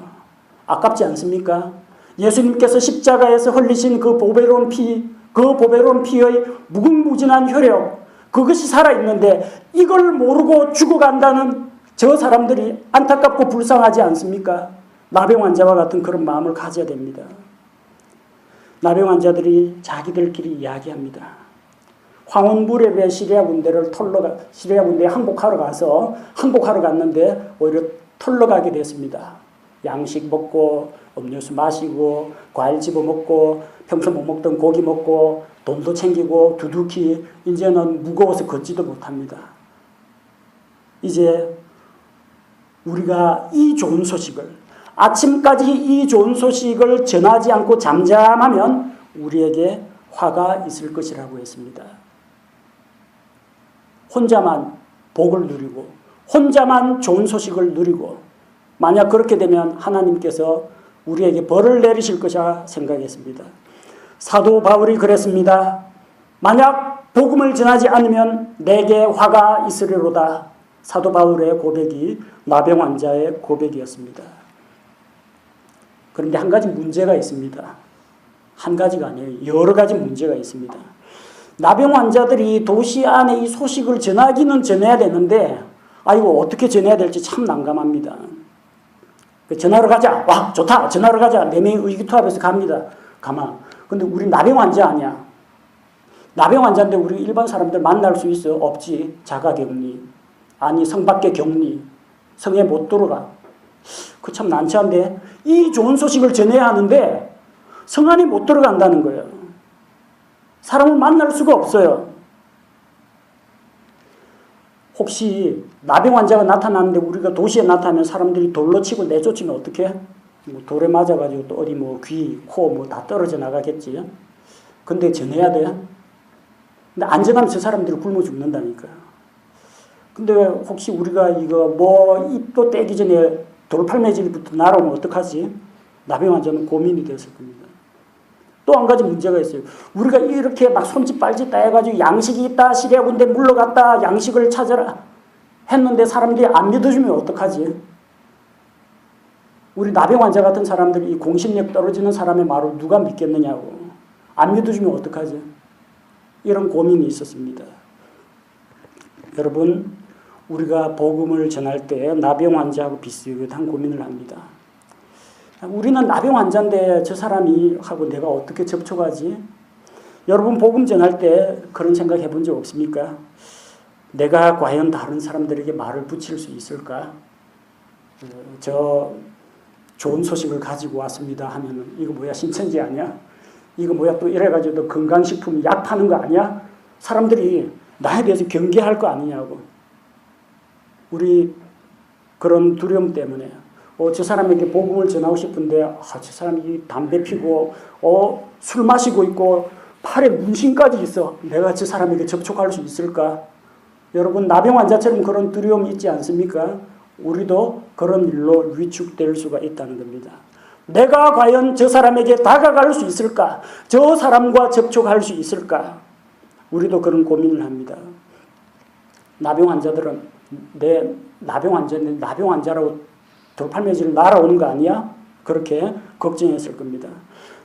아깝지 않습니까? 예수님께서 십자가에서 흘리신 그 보배로운 피, 그 보배로운 피의 무궁무진한 효력, 그것이 살아있는데 이걸 모르고 죽어간다는 저 사람들이 안타깝고 불쌍하지 않습니까? 나병 환자와 같은 그런 마음을 가져야 됩니다. 나병 환자들이 자기들끼리 이야기합니다. 황혼 무렵에 시리아 군대에 항복하러 갔는데 오히려 털러 가게 됐습니다. 양식 먹고 음료수 마시고 과일 집어먹고 평소 못 먹던 고기 먹고 돈도 챙기고 두둑히 이제는 무거워서 걷지도 못합니다. 이제 우리가 이 좋은 소식을 아침까지 이 좋은 소식을 전하지 않고 잠잠하면 우리에게 화가 있을 것이라고 했습니다. 혼자만 복을 누리고 혼자만 좋은 소식을 누리고 만약 그렇게 되면 하나님께서 우리에게 벌을 내리실 것이라 생각했습니다. 사도 바울이 그랬습니다. 만약 복음을 전하지 않으면 내게 화가 있으리로다. 사도 바울의 고백이 나병 환자의 고백이었습니다. 그런데 한 가지 문제가 있습니다. 한 가지가 아니에요. 여러 가지 문제가 있습니다. 나병 환자들이 도시 안에 이 소식을 전하기는 전해야 되는데 이거 어떻게 전해야 될지 참 난감합니다. 전화로 가자. 와, 좋다. 전화로 가자. 4명이 의기투합해서 갑니다. 가만. 근데 우리 나병 환자 아니야. 나병 환자인데 우리 일반 사람들 만날 수 있어? 없지. 자가격리. 아니, 성 밖에 격리. 성에 못 들어가. 그 참 난처한데, 이 좋은 소식을 전해야 하는데 성 안에 못 들어간다는 거예요. 사람을 만날 수가 없어요. 혹시 나병 환자가 나타났는데 우리가 도시에 나타나면 사람들이 돌로 치고 내쫓으면 어떡해? 뭐 돌에 맞아가지고 또 어디 뭐 귀, 코 뭐 다 떨어져 나가겠지. 근데 전해야 돼. 근데 안전하면 저 사람들이 굶어 죽는다니까. 근데 혹시 우리가 이거 뭐 입도 떼기 전에 돌팔매질부터 날아오면 어떡하지? 나병 환자는 고민이 됐을 겁니다. 또 한 가지 문제가 있어요. 우리가 이렇게 막 손짓 발짓 다 해가지고 양식이 있다, 시리아 군대 물러갔다, 양식을 찾아라 했는데 사람들이 안 믿어주면 어떡하지? 우리 나병 환자 같은 사람들이 이 공신력 떨어지는 사람의 말을 누가 믿겠느냐고. 안 믿어주면 어떡하지? 이런 고민이 있었습니다. 여러분, 우리가 복음을 전할 때 나병 환자하고 비슷한 고민을 합니다. 우리는 나병 환자인데 저 사람이 하고 내가 어떻게 접촉하지? 여러분 복음 전할 때 그런 생각 해본 적 없습니까? 내가 과연 다른 사람들에게 말을 붙일 수 있을까? 저 좋은 소식을 가지고 왔습니다 하면은 이거 뭐야 신천지 아니야? 이거 뭐야 또 이래가지고 너 건강식품 약 파는 거 아니야? 사람들이 나에 대해서 경계할 거 아니냐고. 우리 그런 두려움 때문에 저 사람에게 복음을 전하고 싶은데 저 사람이 담배 피고 술 마시고 있고 팔에 문신까지 있어. 내가 저 사람에게 접촉할 수 있을까? 여러분 나병 환자처럼 그런 두려움이 있지 않습니까? 우리도 그런 일로 위축될 수가 있다는 겁니다. 내가 과연 저 사람에게 다가갈 수 있을까? 저 사람과 접촉할 수 있을까? 우리도 그런 고민을 합니다. 나병 환자들은 내 나병 환자인데 나병 환자라고 돌팔매질 날아오는 거 아니야? 그렇게 걱정했을 겁니다.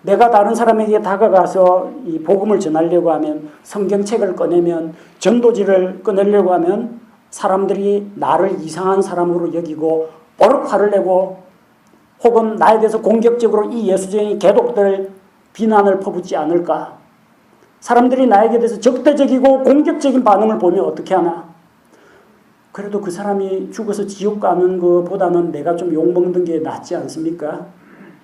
내가 다른 사람에게 다가가서 이 복음을 전하려고 하면 성경책을 꺼내면 전도지를 꺼내려고 하면 사람들이 나를 이상한 사람으로 여기고 버럭 화를 내고 혹은 나에 대해서 공격적으로 이 예수쟁이 개독들 비난을 퍼붓지 않을까? 사람들이 나에게 대해서 적대적이고 공격적인 반응을 보면 어떻게 하나? 그래도 그 사람이 죽어서 지옥 가는 것보다는 내가 좀 욕먹는 게 낫지 않습니까?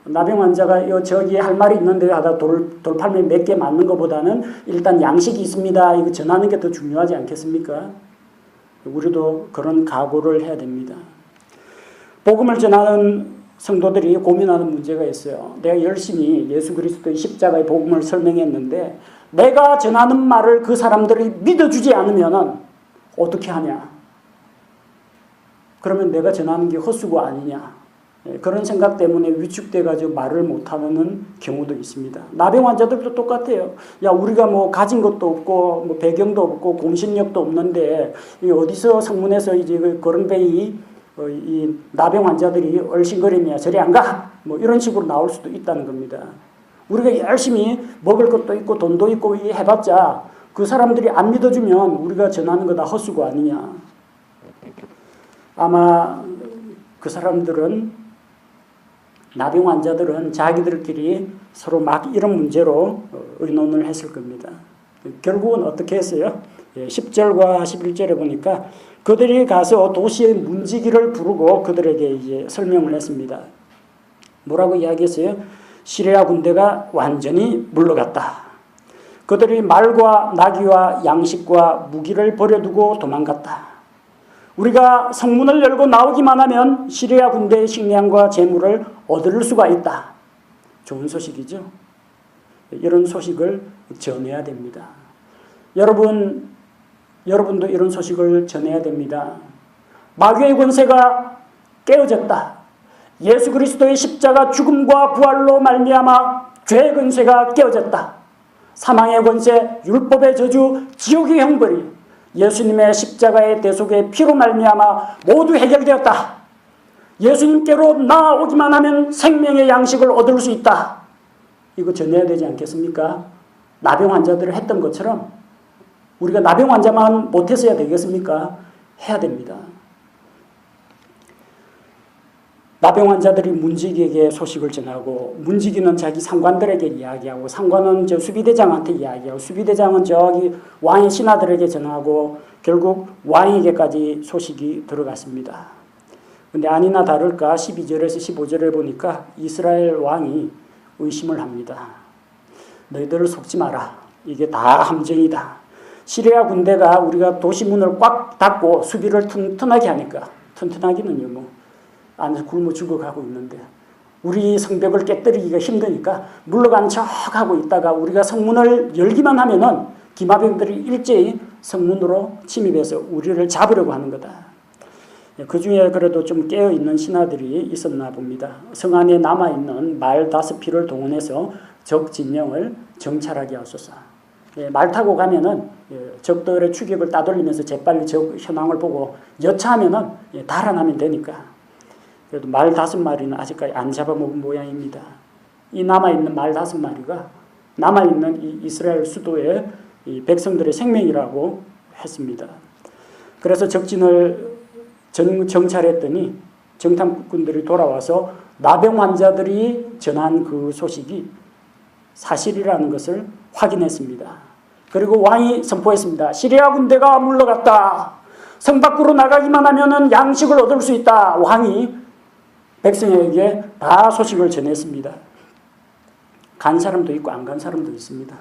나병 환자가 저기 할 말이 있는데 하다 돌팔매 몇 개 맞는 것보다는 일단 양식이 있습니다. 이거 전하는 게 더 중요하지 않겠습니까? 우리도 그런 각오를 해야 됩니다. 복음을 전하는 성도들이 고민하는 문제가 있어요. 내가 열심히 예수 그리스도의 십자가의 복음을 설명했는데 내가 전하는 말을 그 사람들이 믿어주지 않으면 어떻게 하냐? 그러면 내가 전하는 게 헛수고 아니냐. 그런 생각 때문에 위축돼가지고 말을 못하는 경우도 있습니다. 나병 환자들도 똑같아요. 야, 우리가 뭐 가진 것도 없고, 뭐 배경도 없고, 공신력도 없는데, 어디서 성문에서 이제 그런 이 나병 환자들이 얼씬거리냐, 저리 안 가! 뭐 이런 식으로 나올 수도 있다는 겁니다. 우리가 열심히 먹을 것도 있고, 돈도 있고 해봤자 그 사람들이 안 믿어주면 우리가 전하는 거 다 헛수고 아니냐. 아마 그 사람들은 나병 환자들은 자기들끼리 서로 막 이런 문제로 의논을 했을 겁니다. 결국은 어떻게 했어요? 10절과 11절에 보니까 그들이 가서 도시의 문지기를 부르고 그들에게 이제 설명을 했습니다. 뭐라고 이야기했어요? 시리아 군대가 완전히 물러갔다. 그들이 말과 나귀와 양식과 무기를 버려두고 도망갔다. 우리가 성문을 열고 나오기만 하면 시리아 군대의 식량과 재물을 얻을 수가 있다. 좋은 소식이죠. 이런 소식을 전해야 됩니다. 여러분도 이런 소식을 전해야 됩니다. 마귀의 권세가 깨어졌다. 예수 그리스도의 십자가 죽음과 부활로 말미암아 죄의 권세가 깨어졌다. 사망의 권세, 율법의 저주, 지옥의 형벌이 예수님의 십자가의 대속의 피로 말미암아 모두 해결되었다. 예수님께로 나아오기만 하면 생명의 양식을 얻을 수 있다. 이거 전해야 되지 않겠습니까? 나병 환자들을 했던 것처럼 우리가 나병 환자만 못했어야 되겠습니까? 해야 됩니다. 나병 환자들이 문지기에게 소식을 전하고 문지기는 자기 상관들에게 이야기하고 상관은 저 수비대장한테 이야기하고 수비대장은 저기 왕의 신하들에게 전하고 결국 왕에게까지 소식이 들어갔습니다. 근데 아니나 다를까 12절에서 15절에 보니까 이스라엘 왕이 의심을 합니다. 너희들을 속지 마라. 이게 다 함정이다. 시리아 군대가 우리가 도시문을 꽉 닫고 수비를 튼튼하게 하니까 튼튼하기는요 뭐 안에서 굶어 죽어가고 있는데 우리 성벽을 깨뜨리기가 힘드니까 물러간 척하고 있다가 우리가 성문을 열기만 하면은 기마병들이 일제히 성문으로 침입해서 우리를 잡으려고 하는 거다. 그 중에 그래도 좀 깨어있는 신하들이 있었나 봅니다. 성 안에 남아있는 말 5匹를 동원해서 적 진영을 정찰하게 하소서. 말 타고 가면은 적들의 추격을 따돌리면서 재빨리 적 현황을 보고 여차하면은 달아나면 되니까. 그래도 말 5마리는 아직까지 안 잡아먹은 모양입니다. 이 남아있는 말 5마리가 남아있는 이 이스라엘 수도의 이 백성들의 생명이라고 했습니다. 그래서 적진을 정찰했더니 정탐꾼들이 돌아와서 나병 환자들이 전한 그 소식이 사실이라는 것을 확인했습니다. 그리고 왕이 선포했습니다. 시리아 군대가 물러갔다. 성 밖으로 나가기만 하면 양식을 얻을 수 있다. 왕이 백성에게 다 소식을 전했습니다. 간 사람도 있고 안 간 사람도 있습니다.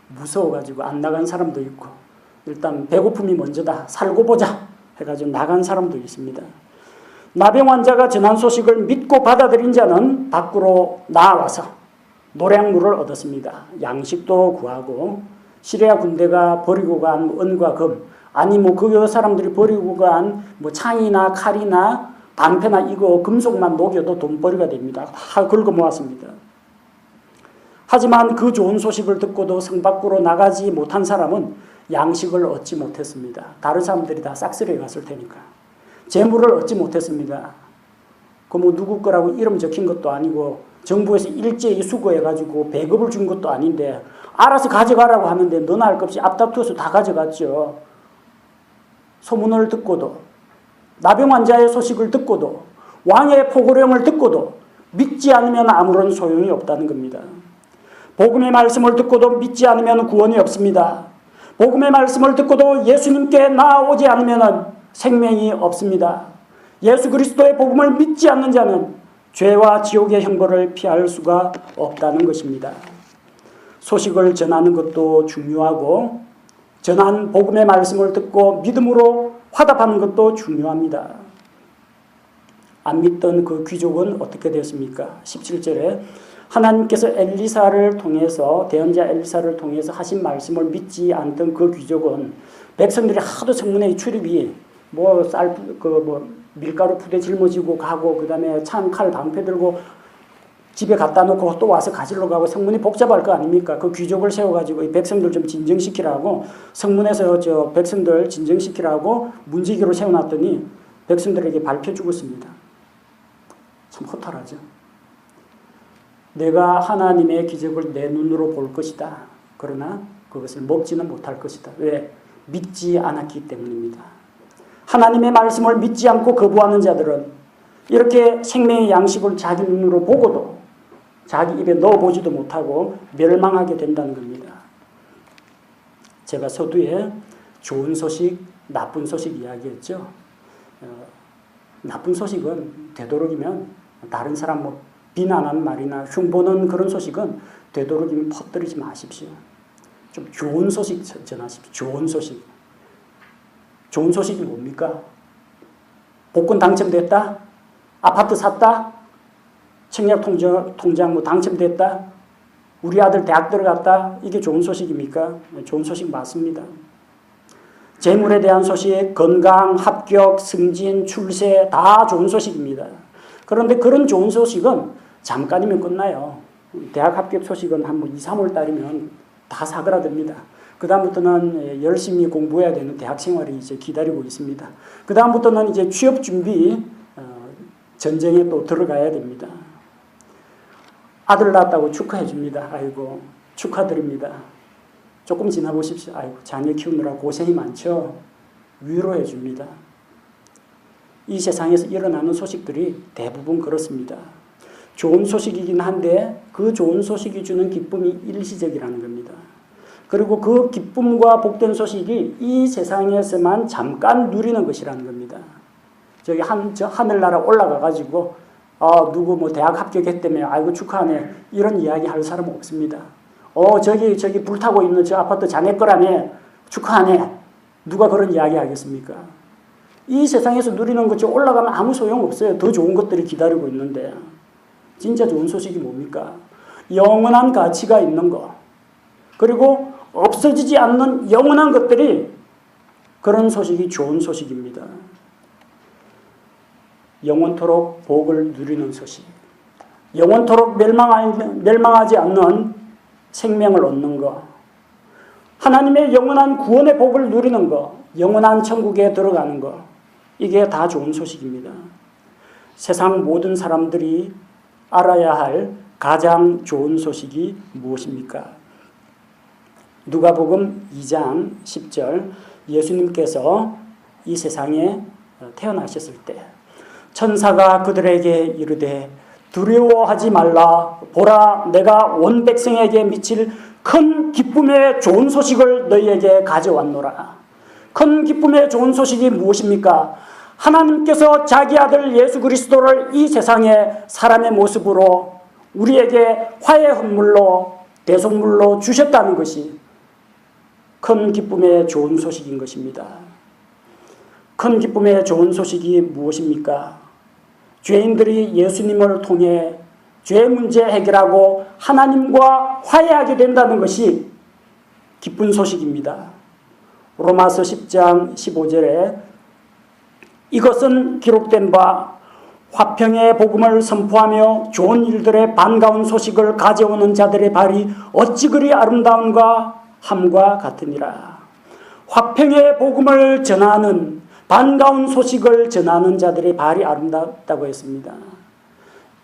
무서워가지고 안 나간 사람도 있고 일단 배고픔이 먼저다. 살고 보자 해가지고 나간 사람도 있습니다. 나병 환자가 전한 소식을 믿고 받아들인 자는 밖으로 나와서 노량물을 얻었습니다. 양식도 구하고 시리아 군대가 버리고 간 은과 금 아니 뭐 그 사람들이 버리고 간 뭐 창이나 칼이나 방패나 이거 금속만 녹여도 돈벌이가 됩니다. 다 긁어 모았습니다. 하지만 그 좋은 소식을 듣고도 성 밖으로 나가지 못한 사람은 양식을 얻지 못했습니다. 다른 사람들이 다 싹쓸이에 갔을 테니까. 재물을 얻지 못했습니다. 그 뭐 누구 거라고 이름 적힌 것도 아니고 정부에서 일제히 수거해가지고 배급을 준 것도 아닌데 알아서 가져가라고 하는데 너나 할 것 없이 앞다투어서 다 가져갔죠. 소문을 듣고도 나병 환자의 소식을 듣고도 왕의 포고령을 듣고도 믿지 않으면 아무런 소용이 없다는 겁니다. 복음의 말씀을 듣고도 믿지 않으면 구원이 없습니다. 복음의 말씀을 듣고도 예수님께 나아오지 않으면 생명이 없습니다. 예수 그리스도의 복음을 믿지 않는 자는 죄와 지옥의 형벌을 피할 수가 없다는 것입니다. 소식을 전하는 것도 중요하고 전한 복음의 말씀을 듣고 믿음으로 화답하는 것도 중요합니다. 안 믿던 그 귀족은 어떻게 됐습니까? 17절에 하나님께서 엘리사를 통해서 대언자 엘리사를 통해서 하신 말씀을 믿지 않던 그 귀족은 백성들이 하도 성문에 출입이 밀가루 푸대 짊어지고 가고 그다음에 창, 칼, 방패 들고 집에 갖다 놓고 또 와서 가지러 가고 성문이 복잡할 거 아닙니까? 그 귀족을 세워가지고 이 백성들 좀 진정시키라고 성문에서 저 백성들 진정시키라고 문지기로 세워놨더니 백성들에게 밟혀 죽었습니다. 참 허탈하죠. 내가 하나님의 기적을 내 눈으로 볼 것이다. 그러나 그것을 먹지는 못할 것이다. 왜? 믿지 않았기 때문입니다. 하나님의 말씀을 믿지 않고 거부하는 자들은 이렇게 생명의 양식을 자기 눈으로 보고도 자기 입에 넣어보지도 못하고 멸망하게 된다는 겁니다. 제가 서두에 좋은 소식, 나쁜 소식 이야기했죠. 나쁜 소식은 되도록이면 다른 사람 비난하는 말이나 흉보는 그런 소식은 되도록이면 퍼뜨리지 마십시오. 좀 좋은 소식 전하십시오. 좋은 소식. 좋은 소식이 뭡니까? 복권 당첨됐다? 아파트 샀다? 청약 통장 당첨됐다? 우리 아들 대학 들어갔다? 이게 좋은 소식입니까? 좋은 소식 맞습니다. 재물에 대한 소식, 건강, 합격, 승진, 출세 다 좋은 소식입니다. 그런데 그런 좋은 소식은 잠깐이면 끝나요. 대학 합격 소식은 한 2, 3월 달이면 다 사그라듭니다. 그 다음부터는 열심히 공부해야 되는 대학 생활이 이제 기다리고 있습니다. 그 다음부터는 이제 취업 준비 전쟁에 또 들어가야 됩니다. 아들 낳았다고 축하해 줍니다. 아이고 축하드립니다. 조금 지나보십시오. 아이고 자녀 키우느라 고생이 많죠. 위로해 줍니다. 이 세상에서 일어나는 소식들이 대부분 그렇습니다. 좋은 소식이긴 한데 그 좋은 소식이 주는 기쁨이 일시적이라는 겁니다. 그리고 그 기쁨과 복된 소식이 이 세상에서만 잠깐 누리는 것이라는 겁니다. 저기 하늘나라 올라가 가지고 누구 뭐 대학 합격했다며 아이고 축하하네 이런 이야기 할 사람은 없습니다. 저기 불타고 있는 저 아파트 자네 거라며 축하하네 누가 그런 이야기 하겠습니까? 이 세상에서 누리는 것 좀 올라가면 아무 소용 없어요. 더 좋은 것들이 기다리고 있는데 진짜 좋은 소식이 뭡니까? 영원한 가치가 있는 거 그리고 없어지지 않는 영원한 것들이 그런 소식이 좋은 소식입니다. 영원토록 복을 누리는 소식 영원토록 멸망하지 않는 생명을 얻는 것 하나님의 영원한 구원의 복을 누리는 것 영원한 천국에 들어가는 것 이게 다 좋은 소식입니다. 세상 모든 사람들이 알아야 할 가장 좋은 소식이 무엇입니까? 누가복음 2장 10절 예수님께서 이 세상에 태어나셨을 때 천사가 그들에게 이르되 두려워하지 말라 보라 내가 온 백성에게 미칠 큰 기쁨의 좋은 소식을 너희에게 가져왔노라. 큰 기쁨의 좋은 소식이 무엇입니까? 하나님께서 자기 아들 예수 그리스도를 이 세상에 사람의 모습으로 우리에게 화해 헌물로 대속물로 주셨다는 것이 큰 기쁨의 좋은 소식인 것입니다. 큰 기쁨의 좋은 소식이 무엇입니까? 죄인들이 예수님을 통해 죄 문제 해결하고 하나님과 화해하게 된다는 것이 기쁜 소식입니다. 로마서 10장 15절에 이것은 기록된 바 화평의 복음을 선포하며 좋은 일들의 반가운 소식을 가져오는 자들의 발이 어찌 그리 아름다운가 함과 같으니라. 화평의 복음을 전하는 반가운 소식을 전하는 자들의 발이 아름답다고 했습니다.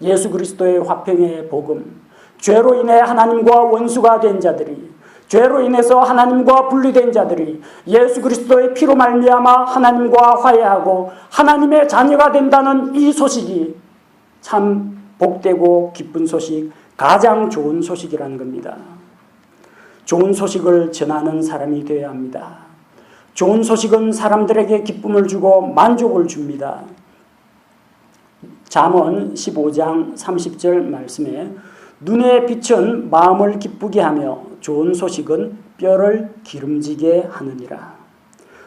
예수 그리스도의 화평의 복음, 죄로 인해 하나님과 원수가 된 자들이, 죄로 인해서 하나님과 분리된 자들이 예수 그리스도의 피로 말미암아 하나님과 화해하고 하나님의 자녀가 된다는 이 소식이 참 복되고 기쁜 소식, 가장 좋은 소식이라는 겁니다. 좋은 소식을 전하는 사람이 되어야 합니다. 좋은 소식은 사람들에게 기쁨을 주고 만족을 줍니다. 잠언 15장 30절 말씀에 눈의 빛은 마음을 기쁘게 하며 좋은 소식은 뼈를 기름지게 하느니라.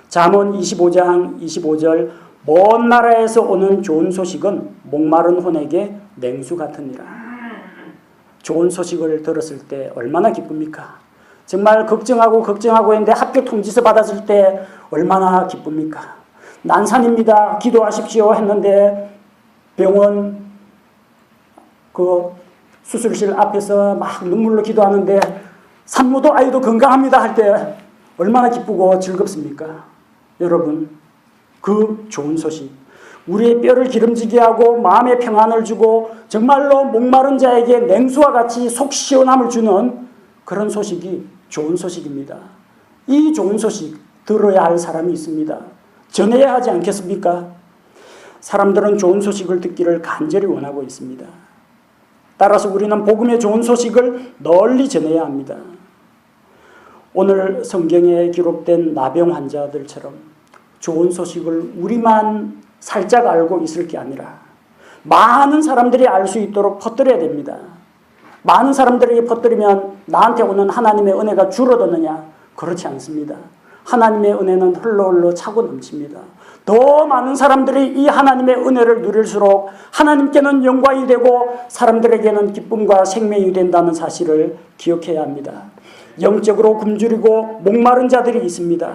잠언 25장 25절 먼 나라에서 오는 좋은 소식은 목마른 혼에게 냉수 같으니라. 좋은 소식을 들었을 때 얼마나 기쁩니까? 정말 걱정하고 했는데 합격 통지서 받았을 때 얼마나 기쁩니까? 난산입니다. 기도하십시오 했는데 병원 수술실 앞에서 막 눈물로 기도하는데 산모도 아이도 건강합니다 할 때 얼마나 기쁘고 즐겁습니까? 여러분, 그 좋은 소식, 우리의 뼈를 기름지게 하고 마음의 평안을 주고 정말로 목마른 자에게 냉수와 같이 속 시원함을 주는 그런 소식이 좋은 소식입니다. 이 좋은 소식 들어야 할 사람이 있습니다. 전해야 하지 않겠습니까? 사람들은 좋은 소식을 듣기를 간절히 원하고 있습니다. 따라서 우리는 복음의 좋은 소식을 널리 전해야 합니다. 오늘 성경에 기록된 나병 환자들처럼 좋은 소식을 우리만 살짝 알고 있을 게 아니라 많은 사람들이 알 수 있도록 퍼뜨려야 됩니다. 많은 사람들에게 퍼뜨리면 나한테 오는 하나님의 은혜가 줄어드느냐? 그렇지 않습니다. 하나님의 은혜는 흘러 차고 넘칩니다. 더 많은 사람들이 이 하나님의 은혜를 누릴수록 하나님께는 영광이 되고 사람들에게는 기쁨과 생명이 된다는 사실을 기억해야 합니다. 영적으로 굶주리고 목마른 자들이 있습니다.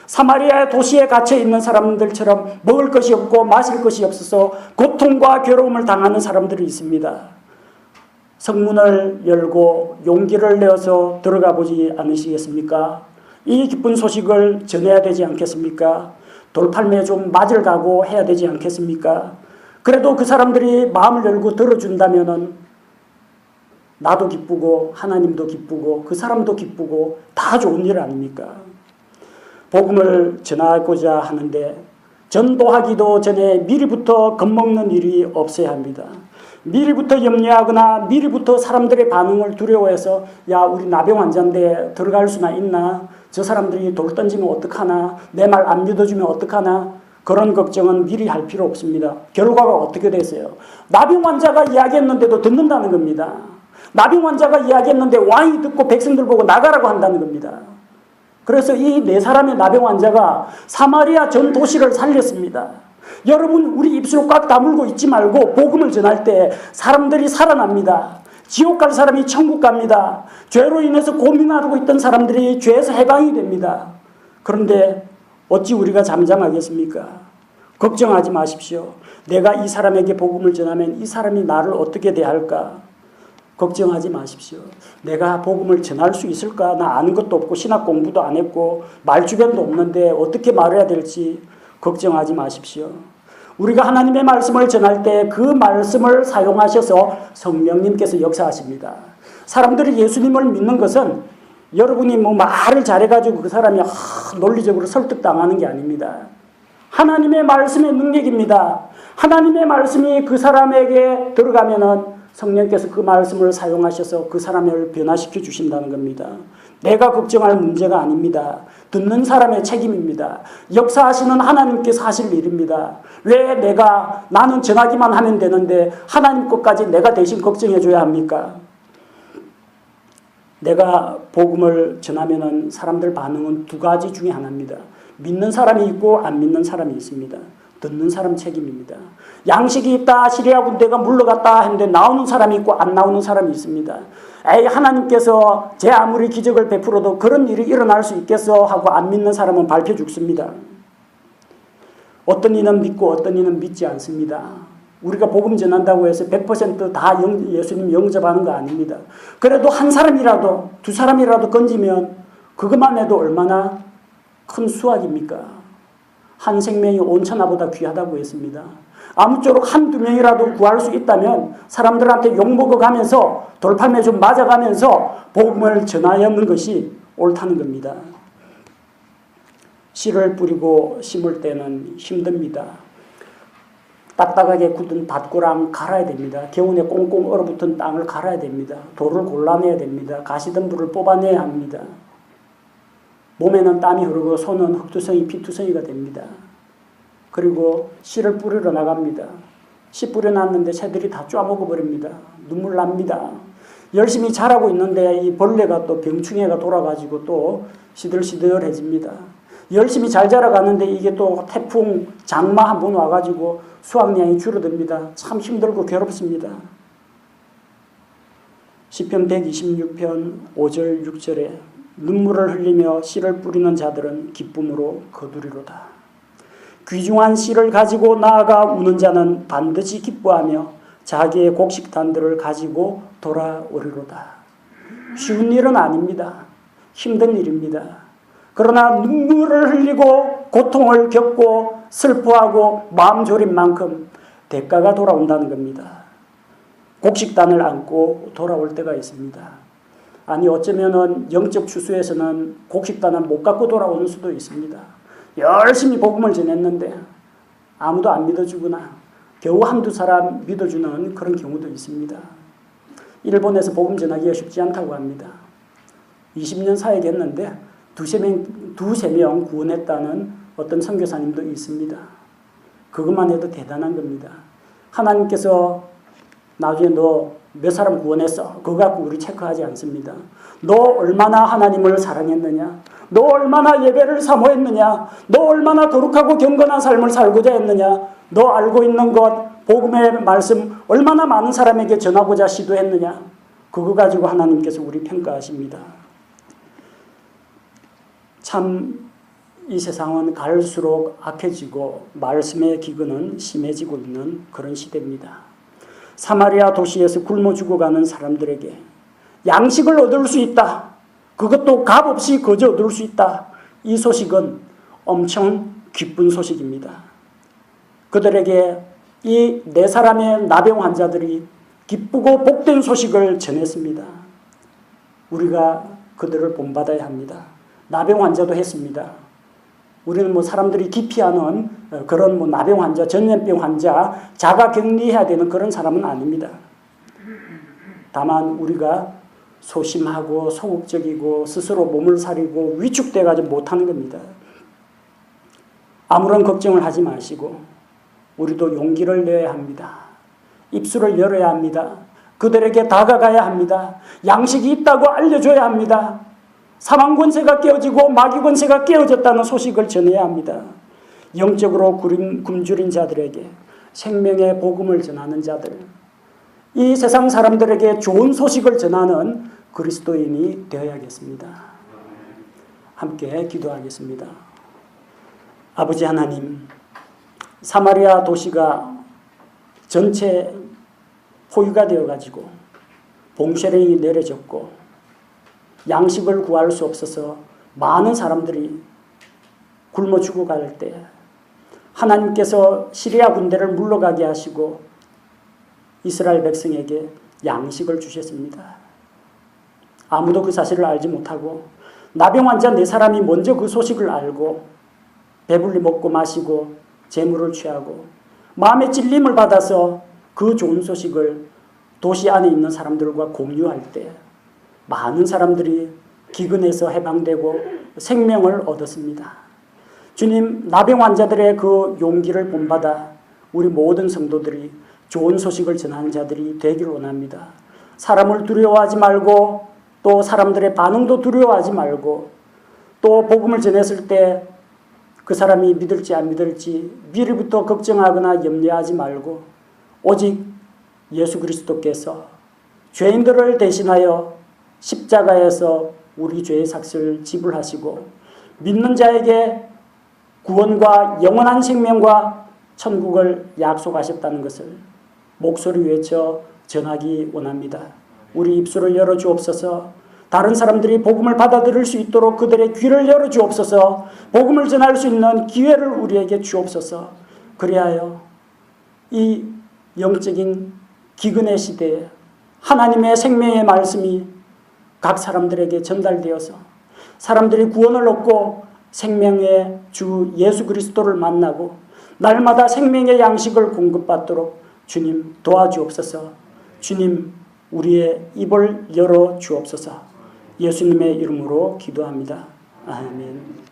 사마리아 도시에 갇혀 있는 사람들처럼 먹을 것이 없고 마실 것이 없어서 고통과 괴로움을 당하는 사람들이 있습니다. 성문을 열고 용기를 내어서 들어가 보지 않으시겠습니까? 이 기쁜 소식을 전해야 되지 않겠습니까? 돌팔매에 좀 맞을 가고 해야 되지 않겠습니까? 그래도 그 사람들이 마음을 열고 들어준다면은 나도 기쁘고 하나님도 기쁘고 그 사람도 기쁘고 다 좋은 일 아닙니까? 복음을 전하고자 하는데 전도하기도 전에 미리부터 겁먹는 일이 없어야 합니다. 미리부터 염려하거나 미리부터 사람들의 반응을 두려워해서 야 우리 나병 환자인데 들어갈 수나 있나? 저 사람들이 돌 던지면 어떡하나? 내 말 안 믿어주면 어떡하나? 그런 걱정은 미리 할 필요 없습니다. 결과가 어떻게 됐어요? 나병 환자가 이야기했는데도 듣는다는 겁니다. 나병 환자가 이야기했는데 왕이 듣고 백성들 보고 나가라고 한다는 겁니다. 그래서 이 네 사람의 나병 환자가 사마리아 전 도시를 살렸습니다. 여러분 우리 입술 꽉 다물고 있지 말고 복음을 전할 때 사람들이 살아납니다. 지옥 갈 사람이 천국 갑니다. 죄로 인해서 고민하고 있던 사람들이 죄에서 해방이 됩니다. 그런데 어찌 우리가 잠잠하겠습니까? 걱정하지 마십시오. 내가 이 사람에게 복음을 전하면 이 사람이 나를 어떻게 대할까? 걱정하지 마십시오. 내가 복음을 전할 수 있을까? 나 아는 것도 없고 신학 공부도 안 했고 말주변도 없는데 어떻게 말해야 될지 걱정하지 마십시오. 우리가 하나님의 말씀을 전할 때 그 말씀을 사용하셔서 성령님께서 역사하십니다. 사람들이 예수님을 믿는 것은 여러분이 뭐 말을 잘해가지고 그 사람이 논리적으로 설득당하는 게 아닙니다. 하나님의 말씀의 능력입니다. 하나님의 말씀이 그 사람에게 들어가면은 성령께서 그 말씀을 사용하셔서 그 사람을 변화시켜 주신다는 겁니다. 내가 걱정할 문제가 아닙니다. 듣는 사람의 책임입니다. 역사하시는 하나님께서 하실 일입니다. 왜 나는 전하기만 하면 되는데 하나님 것까지 내가 대신 걱정해 줘야 합니까? 내가 복음을 전하면은 사람들 반응은 두 가지 중에 하나입니다. 믿는 사람이 있고 안 믿는 사람이 있습니다. 듣는 사람 책임입니다. 양식이 있다 시리아 군대가 물러갔다 했는데 나오는 사람이 있고 안 나오는 사람이 있습니다. 에이 하나님께서 제 아무리 기적을 베풀어도 그런 일이 일어날 수 있겠어 하고 안 믿는 사람은 밟혀 죽습니다. 어떤 이는 믿고 어떤 이는 믿지 않습니다. 우리가 복음 전한다고 해서 100%다 예수님 영접하는 거 아닙니다. 그래도 한 사람이라도 두 사람이라도 건지면 그것만 해도 얼마나 큰 수확입니까? 한 생명이 온 천하보다 귀하다고 했습니다. 아무쪼록 한두 명이라도 구할 수 있다면 사람들한테 욕먹어가면서 돌팔매 좀 맞아가면서 복음을 전하였는 것이 옳다는 겁니다. 씨를 뿌리고 심을 때는 힘듭니다. 딱딱하게 굳은 밭고랑 갈아야 됩니다. 겨우내 꽁꽁 얼어붙은 땅을 갈아야 됩니다. 돌을 골라내야 됩니다. 가시덤불을 뽑아내야 합니다. 몸에는 땀이 흐르고 손은 흙투성이 피투성이가 됩니다. 그리고 씨를 뿌리러 나갑니다. 씨 뿌려놨는데 새들이 다 쪼아먹어버립니다. 눈물 납니다. 열심히 자라고 있는데 이 벌레가 또 병충해가 돌아가지고 또 시들시들해집니다. 열심히 잘 자라가는데 이게 또 태풍, 장마 한 번 와가지고 수확량이 줄어듭니다. 참 힘들고 괴롭습니다. 시편 126편 5절 6절에 눈물을 흘리며 씨를 뿌리는 자들은 기쁨으로 거두리로다. 귀중한 씨를 가지고 나아가 우는 자는 반드시 기뻐하며 자기의 곡식단들을 가지고 돌아오리로다. 쉬운 일은 아닙니다. 힘든 일입니다. 그러나 눈물을 흘리고 고통을 겪고 슬퍼하고 마음 졸인 만큼 대가가 돌아온다는 겁니다. 곡식단을 안고 돌아올 때가 있습니다. 아니 어쩌면은 영적 추수에서는 곡식단을 못 갖고 돌아오는 수도 있습니다. 열심히 복음을 전했는데 아무도 안 믿어주거나 겨우 한두 사람 믿어주는 그런 경우도 있습니다. 일본에서 복음 전하기가 쉽지 않다고 합니다. 20년 사역했는데 두세 명 구원했다는 어떤 선교사님도 있습니다. 그것만 해도 대단한 겁니다. 하나님께서 나중에 너 몇 사람 구원했어? 그거 갖고 우리 체크하지 않습니다. 너 얼마나 하나님을 사랑했느냐? 너 얼마나 예배를 사모했느냐? 너 얼마나 거룩하고 경건한 삶을 살고자 했느냐? 너 알고 있는 것, 복음의 말씀 얼마나 많은 사람에게 전하고자 시도했느냐? 그거 가지고 하나님께서 우리 평가하십니다. 참 이 세상은 갈수록 악해지고 말씀의 기근은 심해지고 있는 그런 시대입니다. 사마리아 도시에서 굶어 죽어가는 사람들에게 양식을 얻을 수 있다. 그것도 값없이 거저 얻을 수 있다. 이 소식은 엄청 기쁜 소식입니다. 그들에게 이 네 사람의 나병 환자들이 기쁘고 복된 소식을 전했습니다. 우리가 그들을 본받아야 합니다. 나병 환자도 했습니다. 우리는 뭐 사람들이 기피하는 그런 뭐 나병 환자, 전염병 환자, 자가 격리해야 되는 그런 사람은 아닙니다. 다만 우리가 소심하고 소극적이고 스스로 몸을 사리고 위축돼가지고 못하는 겁니다. 아무런 걱정을 하지 마시고 우리도 용기를 내야 합니다. 입술을 열어야 합니다. 그들에게 다가가야 합니다. 양식이 있다고 알려줘야 합니다. 사망 권세가 깨어지고 마귀 권세가 깨어졌다는 소식을 전해야 합니다. 영적으로 굶주린 자들에게 생명의 복음을 전하는 자들, 이 세상 사람들에게 좋은 소식을 전하는 그리스도인이 되어야겠습니다. 함께 기도하겠습니다. 아버지 하나님, 사마리아 도시가 전체 포위가 되어가지고 봉쇄령이 내려졌고 양식을 구할 수 없어서 많은 사람들이 굶어 죽어갈 때 하나님께서 시리아 군대를 물러가게 하시고 이스라엘 백성에게 양식을 주셨습니다. 아무도 그 사실을 알지 못하고 나병 환자 4사람이 먼저 그 소식을 알고 배불리 먹고 마시고 재물을 취하고 마음의 찔림을 받아서 그 좋은 소식을 도시 안에 있는 사람들과 공유할 때 많은 사람들이 기근에서 해방되고 생명을 얻었습니다. 주님, 나병 환자들의 그 용기를 본받아 우리 모든 성도들이 좋은 소식을 전하는 자들이 되기를 원합니다. 사람을 두려워하지 말고 또 사람들의 반응도 두려워하지 말고 또 복음을 전했을 때 그 사람이 믿을지 안 믿을지 미리부터 걱정하거나 염려하지 말고 오직 예수 그리스도께서 죄인들을 대신하여 십자가에서 우리 죄의 삭을 지불하시고 믿는 자에게 구원과 영원한 생명과 천국을 약속하셨다는 것을 목소리 외쳐 전하기 원합니다. 우리 입술을 열어주옵소서. 다른 사람들이 복음을 받아들일 수 있도록 그들의 귀를 열어주옵소서. 복음을 전할 수 있는 기회를 우리에게 주옵소서. 그리하여 이 영적인 기근의 시대에 하나님의 생명의 말씀이 각 사람들에게 전달되어서 사람들이 구원을 얻고 생명의 주 예수 그리스도를 만나고 날마다 생명의 양식을 공급받도록 주님 도와주옵소서. 주님, 우리의 입을 열어 주옵소서. 예수님의 이름으로 기도합니다. 아멘.